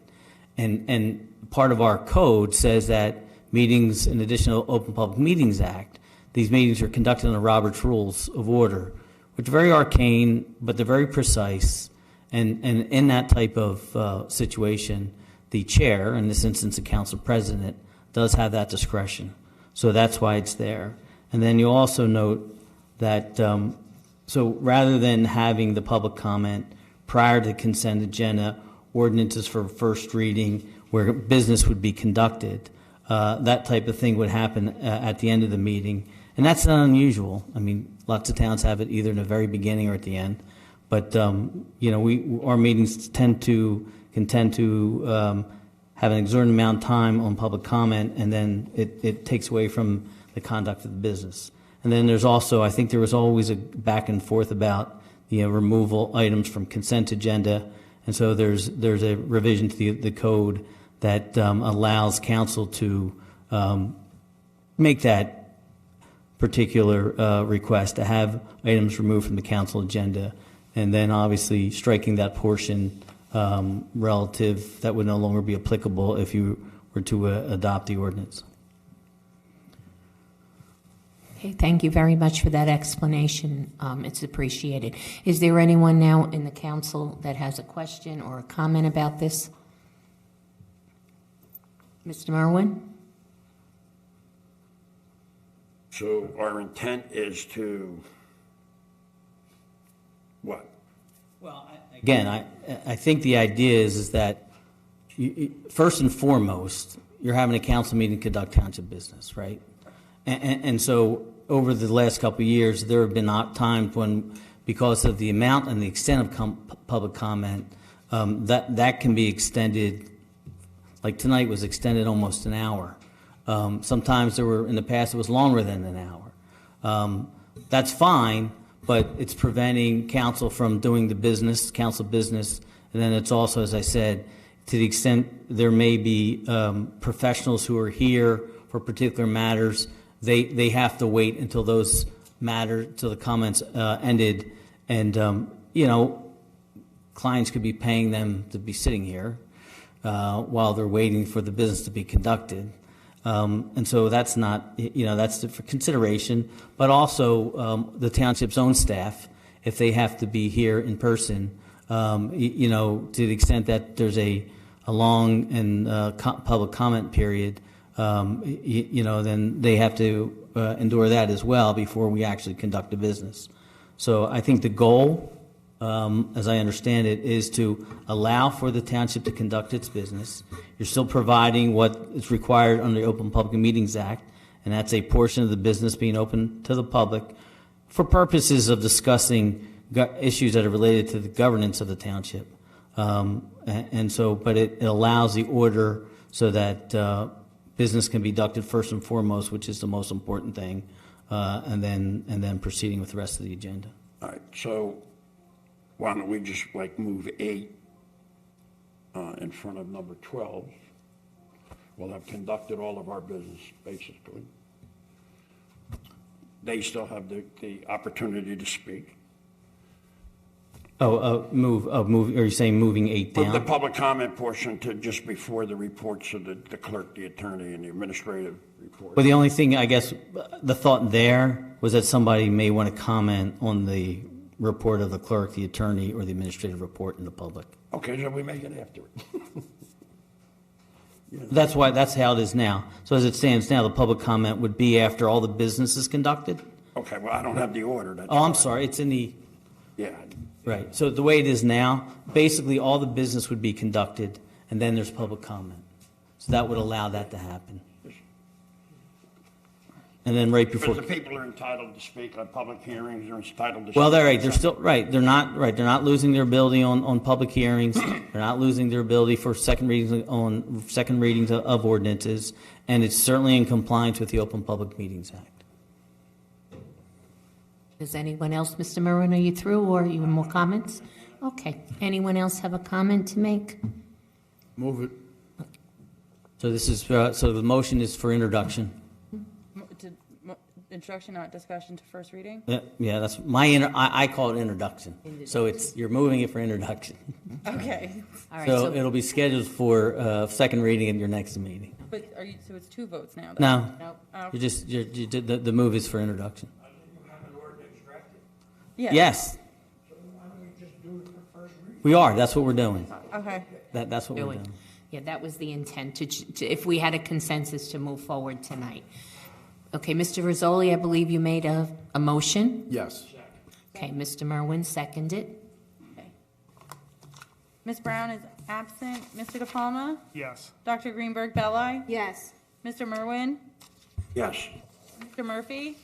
And part of our code says that meetings, in addition to the Open Public Meetings Act, these meetings are conducted under Robert's Rules of Order, which are very arcane, but they're very precise. And in that type of situation, the chair, in this instance the council president, does have that discretion. So that's why it's there. And then you also note that, so rather than having the public comment prior to the consent agenda, ordinances for first reading where business would be conducted, that type of thing would happen at the end of the meeting. And that's not unusual. I mean, lots of towns have it either in the very beginning or at the end. But, you know, our meetings can tend to have an exorbitant amount of time on public comment, and then it takes away from the conduct of the business. And then there's also, I think there was always a back and forth about the removal items from consent agenda. And so there's a revision to the code that allows council to make that particular request to have items removed from the council agenda, and then obviously striking that portion relative that would no longer be applicable if you were to adopt the ordinance. Okay, thank you very much for that explanation. It's appreciated. Is there anyone now in the council that has a question or a comment about this? Mr. Merwin? So our intent is to what? Well, again, I think the idea is that first and foremost, you're having a council meeting to conduct township business, right? And so over the last couple of years, there have been times when, because of the amount and the extent of public comment, that can be extended. Like tonight was extended almost an hour. Sometimes in the past, it was longer than an hour. That's fine, but it's preventing council from doing the council business. And then it's also, as I said, to the extent there may be professionals who are here for particular matters, they have to wait until those matters, till the comments ended. And, clients could be paying them to be sitting here while they're waiting for the business to be conducted. And so that's not, that's for consideration, but also the township's own staff, if they have to be here in person, to the extent that there's a long and public comment period, then they have to endure that as well before we actually conduct the business. So I think the goal, as I understand it, is to allow for the township to conduct its business. You're still providing what is required under the Open Public Meetings Act, and that's a portion of the business being open to the public for purposes of discussing issues that are related to the governance of the township. But it allows the order so that business can be conducted first and foremost, which is the most important thing, and then proceeding with the rest of the agenda. All right, so why don't we just move 8 in front of number 12? We'll have conducted all of our business, basically. They still have the opportunity to speak. Are you saying moving 8 down? The public comment portion to just before the reports of the clerk, the attorney, and the administrative report. Well, the only thing, I guess, the thought there was that somebody may want to comment on the report of the clerk, the attorney, or the administrative report in the public. Okay, so we make it after it. That's how it is now. So as it stands now, the public comment would be after all the business is conducted? Okay, well, I don't have the order. I'm sorry, it's in the... Yeah. Right, so the way it is now, basically all the business would be conducted, and then there's public comment. So that would allow that to happen. And then right before... But the people are entitled to speak on public hearings, they're entitled to... Well, they're right, they're still, right, they're not losing their ability on public hearings, they're not losing their ability for second readings of ordinances, and it's certainly in compliance with the Open Public Meetings Act. Does anyone else, Mr. Merwin, are you through, or you have more comments? Okay, anyone else have a comment to make? Move it. So this is, so the motion is for introduction. Introduction, not discussion to first reading? Yeah, that's I call it introduction. So you're moving it for introduction. Okay. All right, So it'll be scheduled for second reading at your next meeting. But so it's 2 votes now? No. Nope. Oh. The move is for introduction. Yeah. Yes. We are. That's what we're doing. Okay. That's what we're doing. Yeah, that was the intent, if we had a consensus to move forward tonight. Okay, Mr. Rizzoli, I believe you made a motion. Yes. Okay, Mr. Merwin seconded. Okay. Ms. Brown is absent. Mr. DePalma? Yes. Dr. Greenberg Belli? Yes. Mr. Merwin? Yes. Mr. Murphy?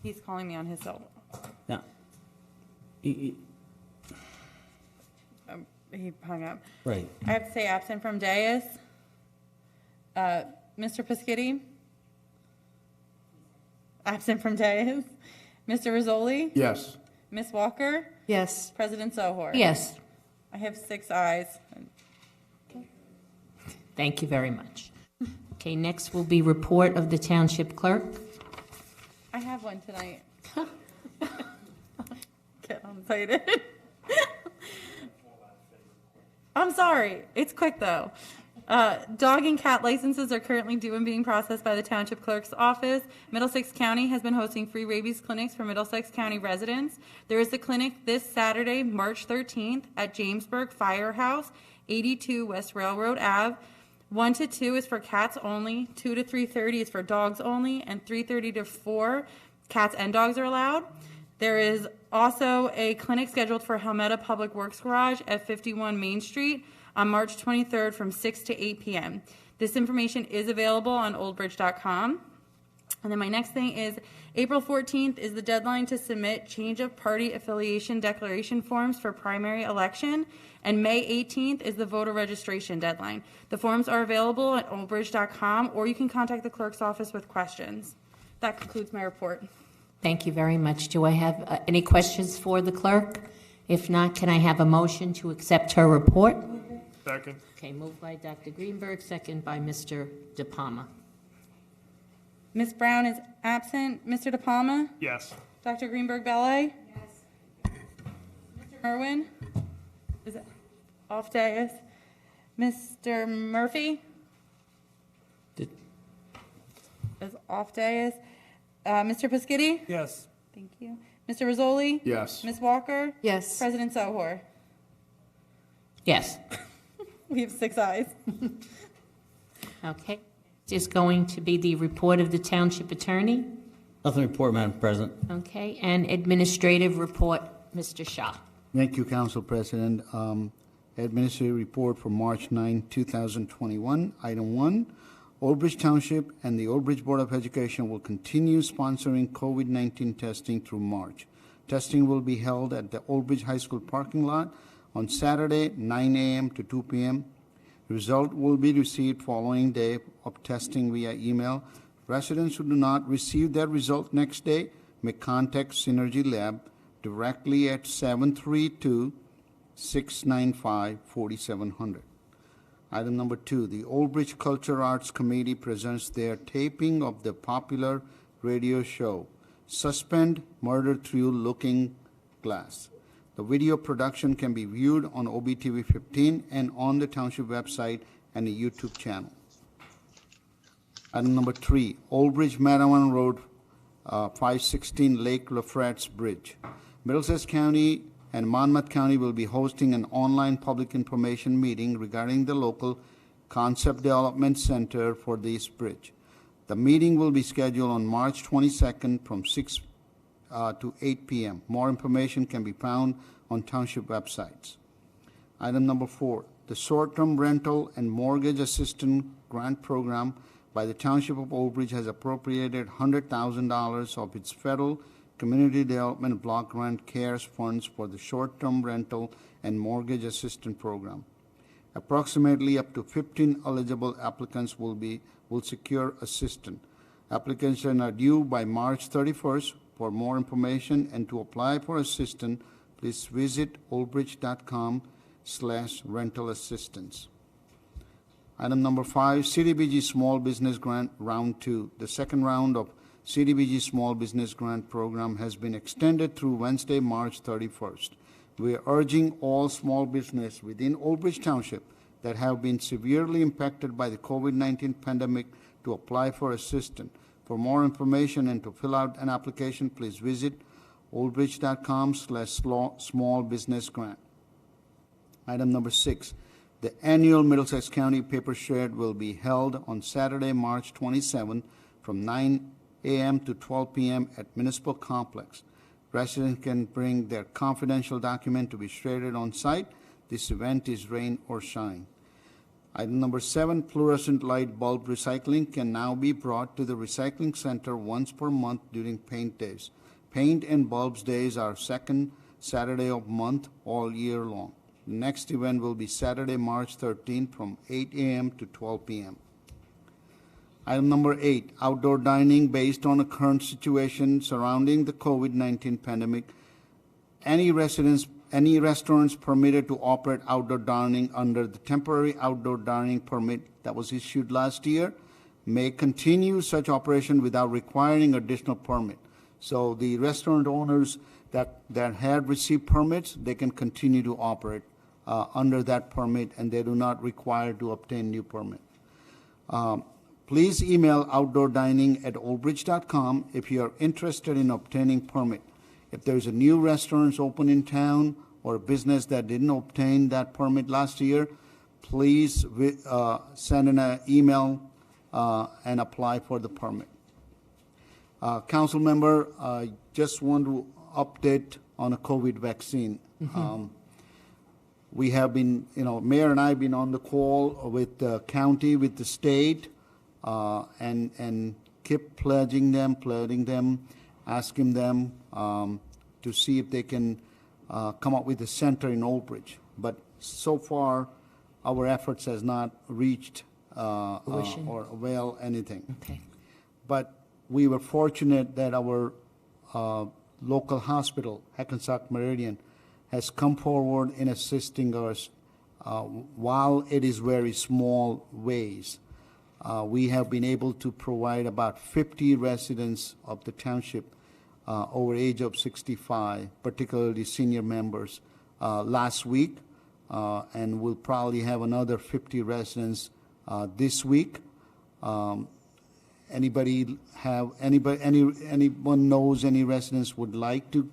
He's calling me on his cell. Yeah. He hung up. Right. I have to say absent from dais. Mr. Piscitti? Absent from dais. Mr. Rizzoli? Yes. Ms. Walker? Yes. President Sohor? Yes. I have 6 ayes. Thank you very much. Okay, next will be report of the township clerk. I have one tonight. Get excited. I'm sorry. It's quick, though. Dog and cat licenses are currently due and being processed by the Township Clerk's office. Middlesex County has been hosting free rabies clinics for Middlesex County residents. There is a clinic this Saturday, March 13th, at Jamesburg Firehouse, 82 West Railroad Ave. 1 to 2 is for cats only, 2 to 3:30 is for dogs only, and 3:30 to 4, cats and dogs are allowed. There is also a clinic scheduled for Helmetta Public Works Garage at 51 Main Street on March 23rd from 6 to 8 p.m. This information is available on oldbridge.com. And then my next thing is April 14th is the deadline to submit change of party affiliation declaration forms for primary election. And May 18th is the voter registration deadline. The forms are available at oldbridge.com, or you can contact the clerk's office with questions. That concludes my report. Thank you very much. Do I have any questions for the clerk? If not, can I have a motion to accept her report? Second. Okay, moved by Dr. Greenberg, second by Mr. De Palma. Ms. Brown is absent. Mr. De Palma? Yes. Dr. Greenberg Ballet? Yes. Mr. Merwin? Is it off dais? Mr. Murphy? Is off dais. Mr. Piscitty? Yes. Thank you. Mr. Rizzoli? Yes. Ms. Walker? Yes. President Sohor? Yes. We have 6 ayes. Okay. Is going to be the report of the Township Attorney. Nothing to report, Madam President. Okay, and administrative report, Mr. Shaw. Thank you, Council President. Administrative report for March 9, 2021. Item 1, Aldridge Township and the Aldridge Board of Education will continue sponsoring COVID-19 testing through March. Testing will be held at the Aldridge High School parking lot on Saturday, 9 a.m. to 2 p.m. Result will be received following day of testing via email. Residents who do not receive their result next day may contact Synergy Lab directly at 732-695-4700. Item number 2, the Aldridge Culture Arts Committee presents their taping of the popular radio show, Suspend Murder Through Looking Glass. The video production can be viewed on OBTV 15 and on the Township website and the YouTube channel. Item number 3, Aldridge Madawan Road, 516 Lake Lafrette's Bridge. Middlesex County and Monmouth County will be hosting an online public information meeting regarding the local Concept Development Center for this bridge. The meeting will be scheduled on March 22nd from 6 to 8 p.m. More information can be found on Township websites. Item number 4, the short-term rental and mortgage assistance grant program by the Township of Albridge has appropriated $100,000 of its federal Community Development Block Grant CARES funds for the short-term rental and mortgage assistance program. Approximately up to 15 eligible applicants will secure assistance. Applications are due by March 31st. For more information and to apply for assistance, please visit oldbridge.com/rental assistance. Item number 5, Cdbg Small Business Grant Round 2. The second round of Cdbg Small Business Grant Program has been extended through Wednesday, March 31st. We are urging all small business within Aldridge Township that have been severely impacted by the COVID-19 pandemic to apply for assistance. For more information and to fill out an application, please visit oldbridge.com/small business grant. Item number 6, the annual Middlesex County Paper Shed will be held on Saturday, March 27 from 9 a.m. to 12 p.m. at Municipal Complex. Residents can bring their confidential document to be shredded on site. This event is rain or shine. Item number 7, fluorescent light bulb recycling can now be brought to the recycling center once per month during paint days. Paint and bulbs days are second Saturday of month all year long. The next event will be Saturday, March 13th from 8 a.m. to 12 p.m. Item number 8, outdoor dining based on a current situation surrounding the COVID-19 pandemic. Any restaurants permitted to operate outdoor dining under the temporary outdoor dining permit that was issued last year may continue such operation without requiring additional permit. So the restaurant owners that had received permits, they can continue to operate under that permit, and they do not require to obtain new permit. Please email outdoordining@oldbridge.com if you are interested in obtaining permit. If there's a new restaurant open in town or a business that didn't obtain that permit last year, please send in an email and apply for the permit. Council member, I just want to update on a COVID vaccine. We have been, Mayor and I have been on the call with the county, with the state, and keep pledging them, asking them to see if they can come up with a center in Albridge. But so far, our efforts has not reached Fruition. or avail anything. Okay. But we were fortunate that our local hospital, Hackensack Meridian, has come forward in assisting us while it is very small ways. We have been able to provide about 50 residents of the township over age of 65, particularly senior members, last week, and we'll probably have another 50 residents this week. Anyone knows any residents would like to,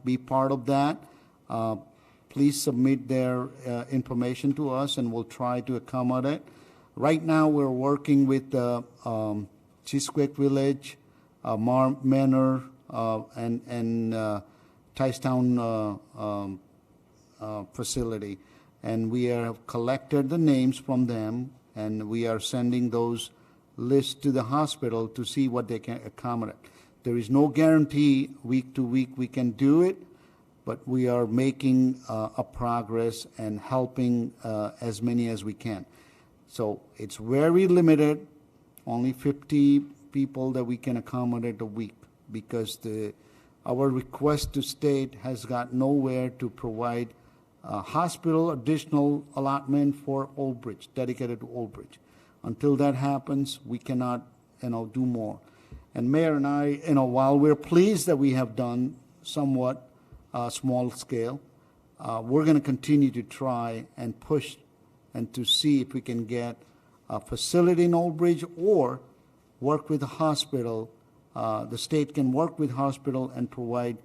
be part of that? Please submit their information to us, and we'll try to accommodate. Right now, we're working with Chisquake Village, Manor, and Ticetown facility, and we have collected the names from them, and we are sending those lists to the hospital to see what they can accommodate. There is no guarantee week to week we can do it, but we are making a progress and helping as many as we can. So it's very limited, only 50 people that we can accommodate a week, because our request to state has got nowhere to provide hospital additional allotment for Albridge, dedicated to Albridge. Until that happens, we cannot, do more. And Mayor and I, while we're pleased that we have done somewhat small scale, we're going to continue to try and push and to see if we can get a facility in Albridge or work with the hospital. The state can work with hospital and provide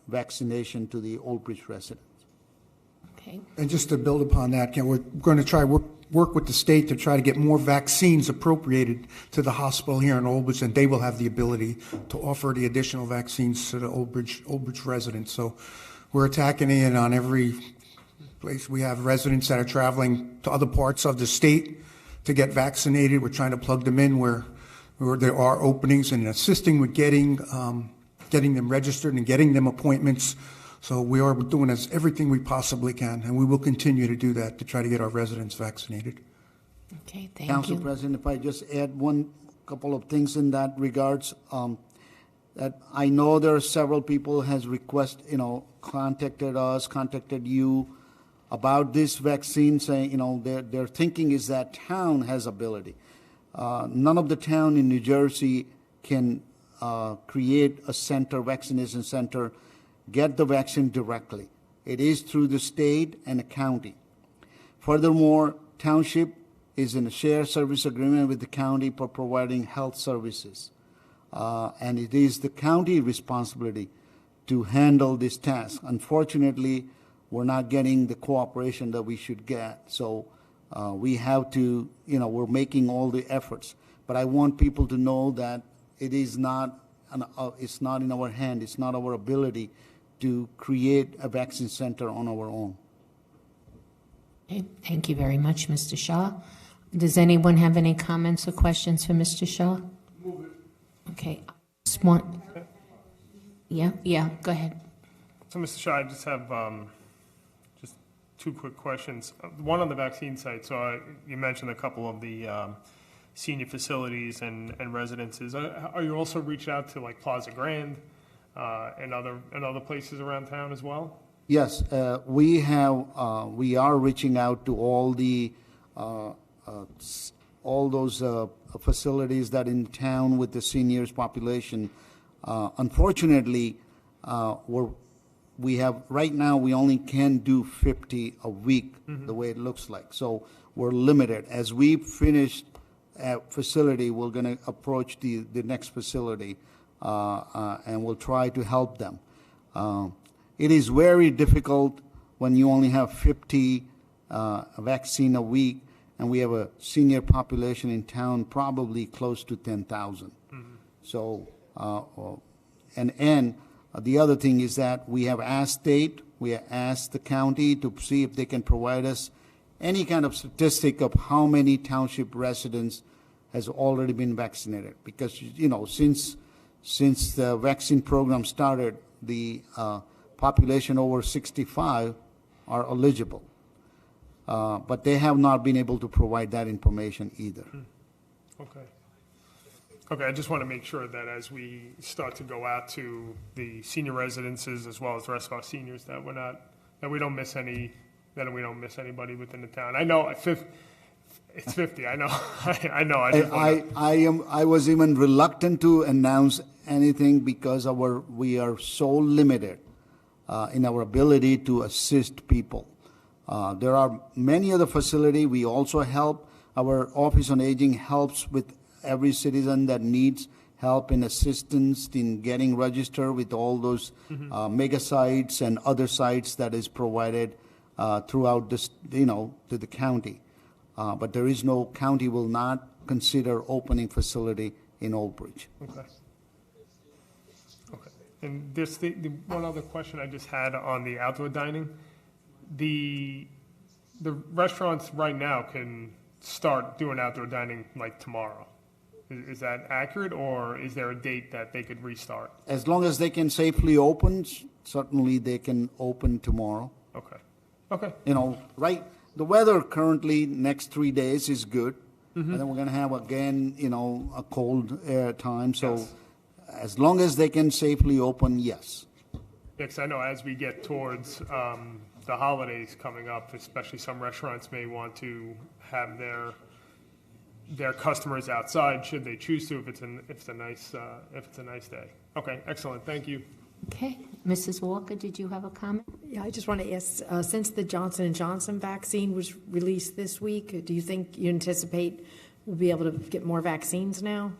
vaccination to the Albridge residents. Okay. And just to build upon that, Ken, we're going to try work with the state to try to get more vaccines appropriated to the hospital here in Albridge, and they will have the ability to offer the additional vaccines to the Albridge residents. So we're attacking in on every place. We have residents that are traveling to other parts of the state to get vaccinated. We're trying to plug them in where there are openings and assisting with getting them registered and getting them appointments. So we are doing everything we possibly can, and we will continue to do that to try to get our residents vaccinated. Okay, thank Council you. President, if I just add couple of things in that regards, that I know there are several people has contacted you about this vaccine, saying, their thinking is that town has ability. None of the town in New Jersey can create a vaccination center, get the vaccine directly. It is through the state and the county. Furthermore, Township is in a shared service agreement with the county for providing health services. And it is the county responsibility to handle this task. Unfortunately, we're not getting the cooperation that we should get. So we have to, we're making all the efforts. But I want people to know that it is not, it's not in our hand, it's not our ability to create a vaccine center on our own. Okay, thank you very much, Mr. Shaw. Does anyone have any comments or questions for Mr. Shaw? Okay, just one. Yeah, go ahead. So, Mr. Shaw, I just have just two quick questions. One on the vaccine site. So you mentioned a couple of the senior facilities and residences. Are you also reaching out to like Plaza Grand and other places around town as well? Yes, we are reaching out to all those facilities that in town with the seniors population. Unfortunately, we have right now we only can do 50 a week, the way it looks like. So we're limited. As we finish a facility, we're going to approach the next facility, and we'll try to help them. It is very difficult when you only have 50 vaccine a week, and we have a senior population in town probably close to 10,000. So, and the other thing is that we have asked the county to see if they can provide us any kind of statistic of how many township residents has already been vaccinated. Because, since the vaccine program started, the population over 65 are eligible. But they have not been able to provide that information either. Okay. Okay, I just want to make sure that as we start to go out to the senior residences as well as the rest of our seniors, that we don't miss anybody within the town. I know it's 50. I know. I know. I was even reluctant to announce anything because we are so limited in our ability to assist people. There are many other facilities. We also help. Our Office on Aging helps with every citizen that needs help and assistance in getting registered with all those mega sites and other sites that is provided throughout this, to the county. But there is no county will not consider opening facility in Albridge. Okay. Okay. And this the one other question I just had on the outdoor dining, the restaurants right now can start doing outdoor dining like tomorrow. Is that accurate, or is there a date that they could restart? As long as they can safely open, certainly they can open tomorrow. Okay. Okay. Right. The weather currently next 3 days is good. And then we're going to have again, a cold air time. So yes. As long as they can safely open, yes. Yeah, because I know as we get towards the holidays coming up, especially some restaurants may want to have their customers outside should they choose to if it's a nice day. Okay, excellent. Thank you. Okay, Mrs. Walker, did you have a comment? Yeah, I just want to ask, since the Johnson & Johnson vaccine was released this week, do you think you anticipate we'll be able to get more vaccines now?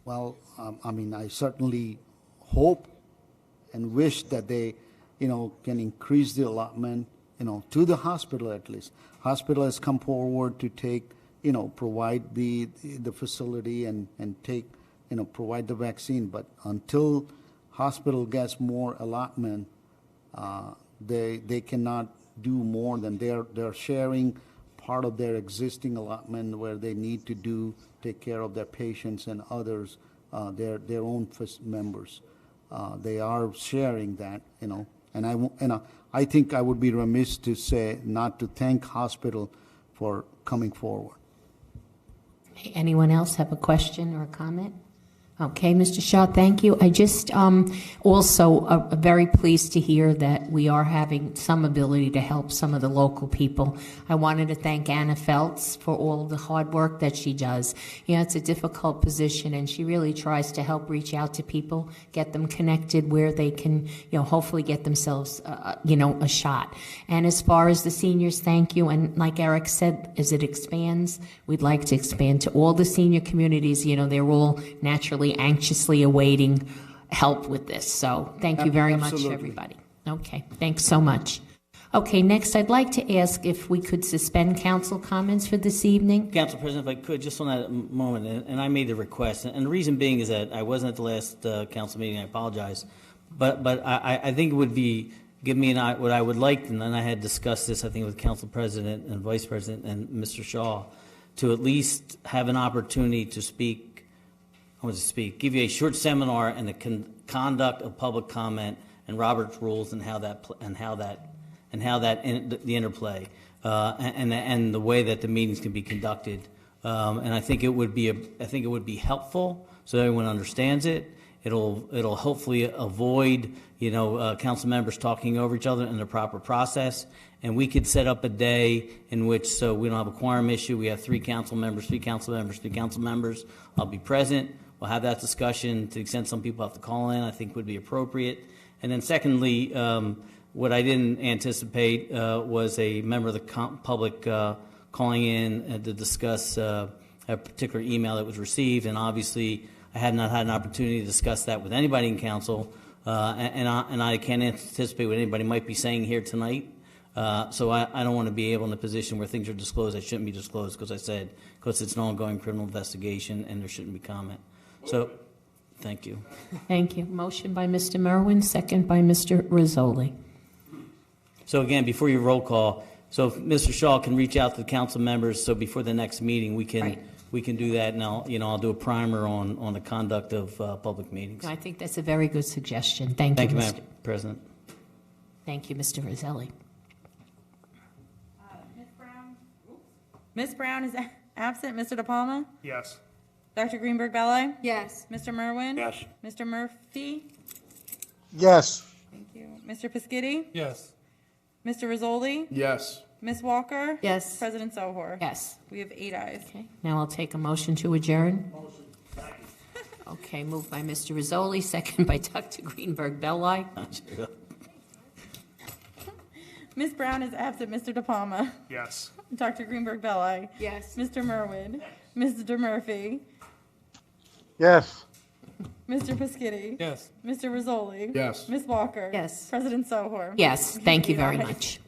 Well, I certainly hope and wish that they, can increase the allotment, to the hospital at least. Hospital has come forward to take, provide the facility and take, provide the vaccine. But until hospital gets more allotment, they cannot do more than they're sharing part of their existing allotment where they need to take care of their patients and others, their own members. They are sharing that, and I think I would be remiss to say not to thank hospital for coming forward. Anyone else have a question or a comment? Okay, Mr. Shaw, thank you. I just also very pleased to hear that we are having some ability to help some of the local people. I wanted to thank Anna Feltz for all of the hard work that she does. It's a difficult position, and she really tries to help reach out to people, get them connected where they can, hopefully get themselves, a shot. And as far as the seniors, thank you. And like Eric said, as it expands, we'd like to expand to all the senior communities. They're all naturally anxiously awaiting help with this. So thank you very much, everybody. Okay, thanks so much. Okay, next I'd like to ask if we could suspend council comments for this evening. Council President, if I could, just on that moment, and I made the request, and the reason being is that I wasn't at the last council meeting, I apologize, but I think it would be, give me what I would like, and then I had discussed this, I think, with Council President and Vice President and Mr. Shaw, to at least have an opportunity to give you a short seminar in the conduct of public comment and Robert's rules and the interplay and the way that the meetings can be conducted. And I think it would be helpful so everyone understands it. It'll hopefully avoid council members talking over each other in the proper process. And we could set up a day in which, so we don't have a quorum issue. We have 3 council members. I'll be present. We'll have that discussion to the extent some people have to call in, I think would be appropriate. And then secondly, what I didn't anticipate was a member of the public calling in to discuss a particular email that was received. And obviously, I had not had an opportunity to discuss that with anybody in council. And I can't anticipate what anybody might be saying here tonight. So I don't want to be able in a position where things are disclosed that shouldn't be disclosed because it's an ongoing criminal investigation and there shouldn't be comment. So, thank you. Thank you. Motion by Mr. Merwin, second by Mr. Rizzoli. So again, before your roll call, so if Mr. Shaw can reach out to the council members, so before the next meeting, we can we can do that, and I'll do a primer on the conduct of public meetings. I think that's a very good suggestion. Thank you, Thank you, Mr. Madam President. Thank you, Mr. Roselli. Ms. Brown is absent. Mr. De Palma? Yes. Dr. Greenberg Belli? Yes. Mr. Merwin? Yes. Mr. Murphy? Yes. Thank you. Mr. Piscitty? Yes. Mr. Rizzoli? Yes. Ms. Walker? Yes. President Sohor? Yes. We have 8 ayes. Okay, now I'll take a motion to adjourn. Okay, moved by Mr. Rizzoli, second by Dr. Greenberg Belli. Ms. Brown is absent. Mr. De Palma? Yes. Dr. Greenberg Belli? Yes. Mr. Merwin? Mr. Murphy? Yes. Mr. Piscitty? Yes. Mr. Rizzoli? Yes. Ms. Walker? Yes. President Sohor? Yes, We have thank you 8 very ayes. much.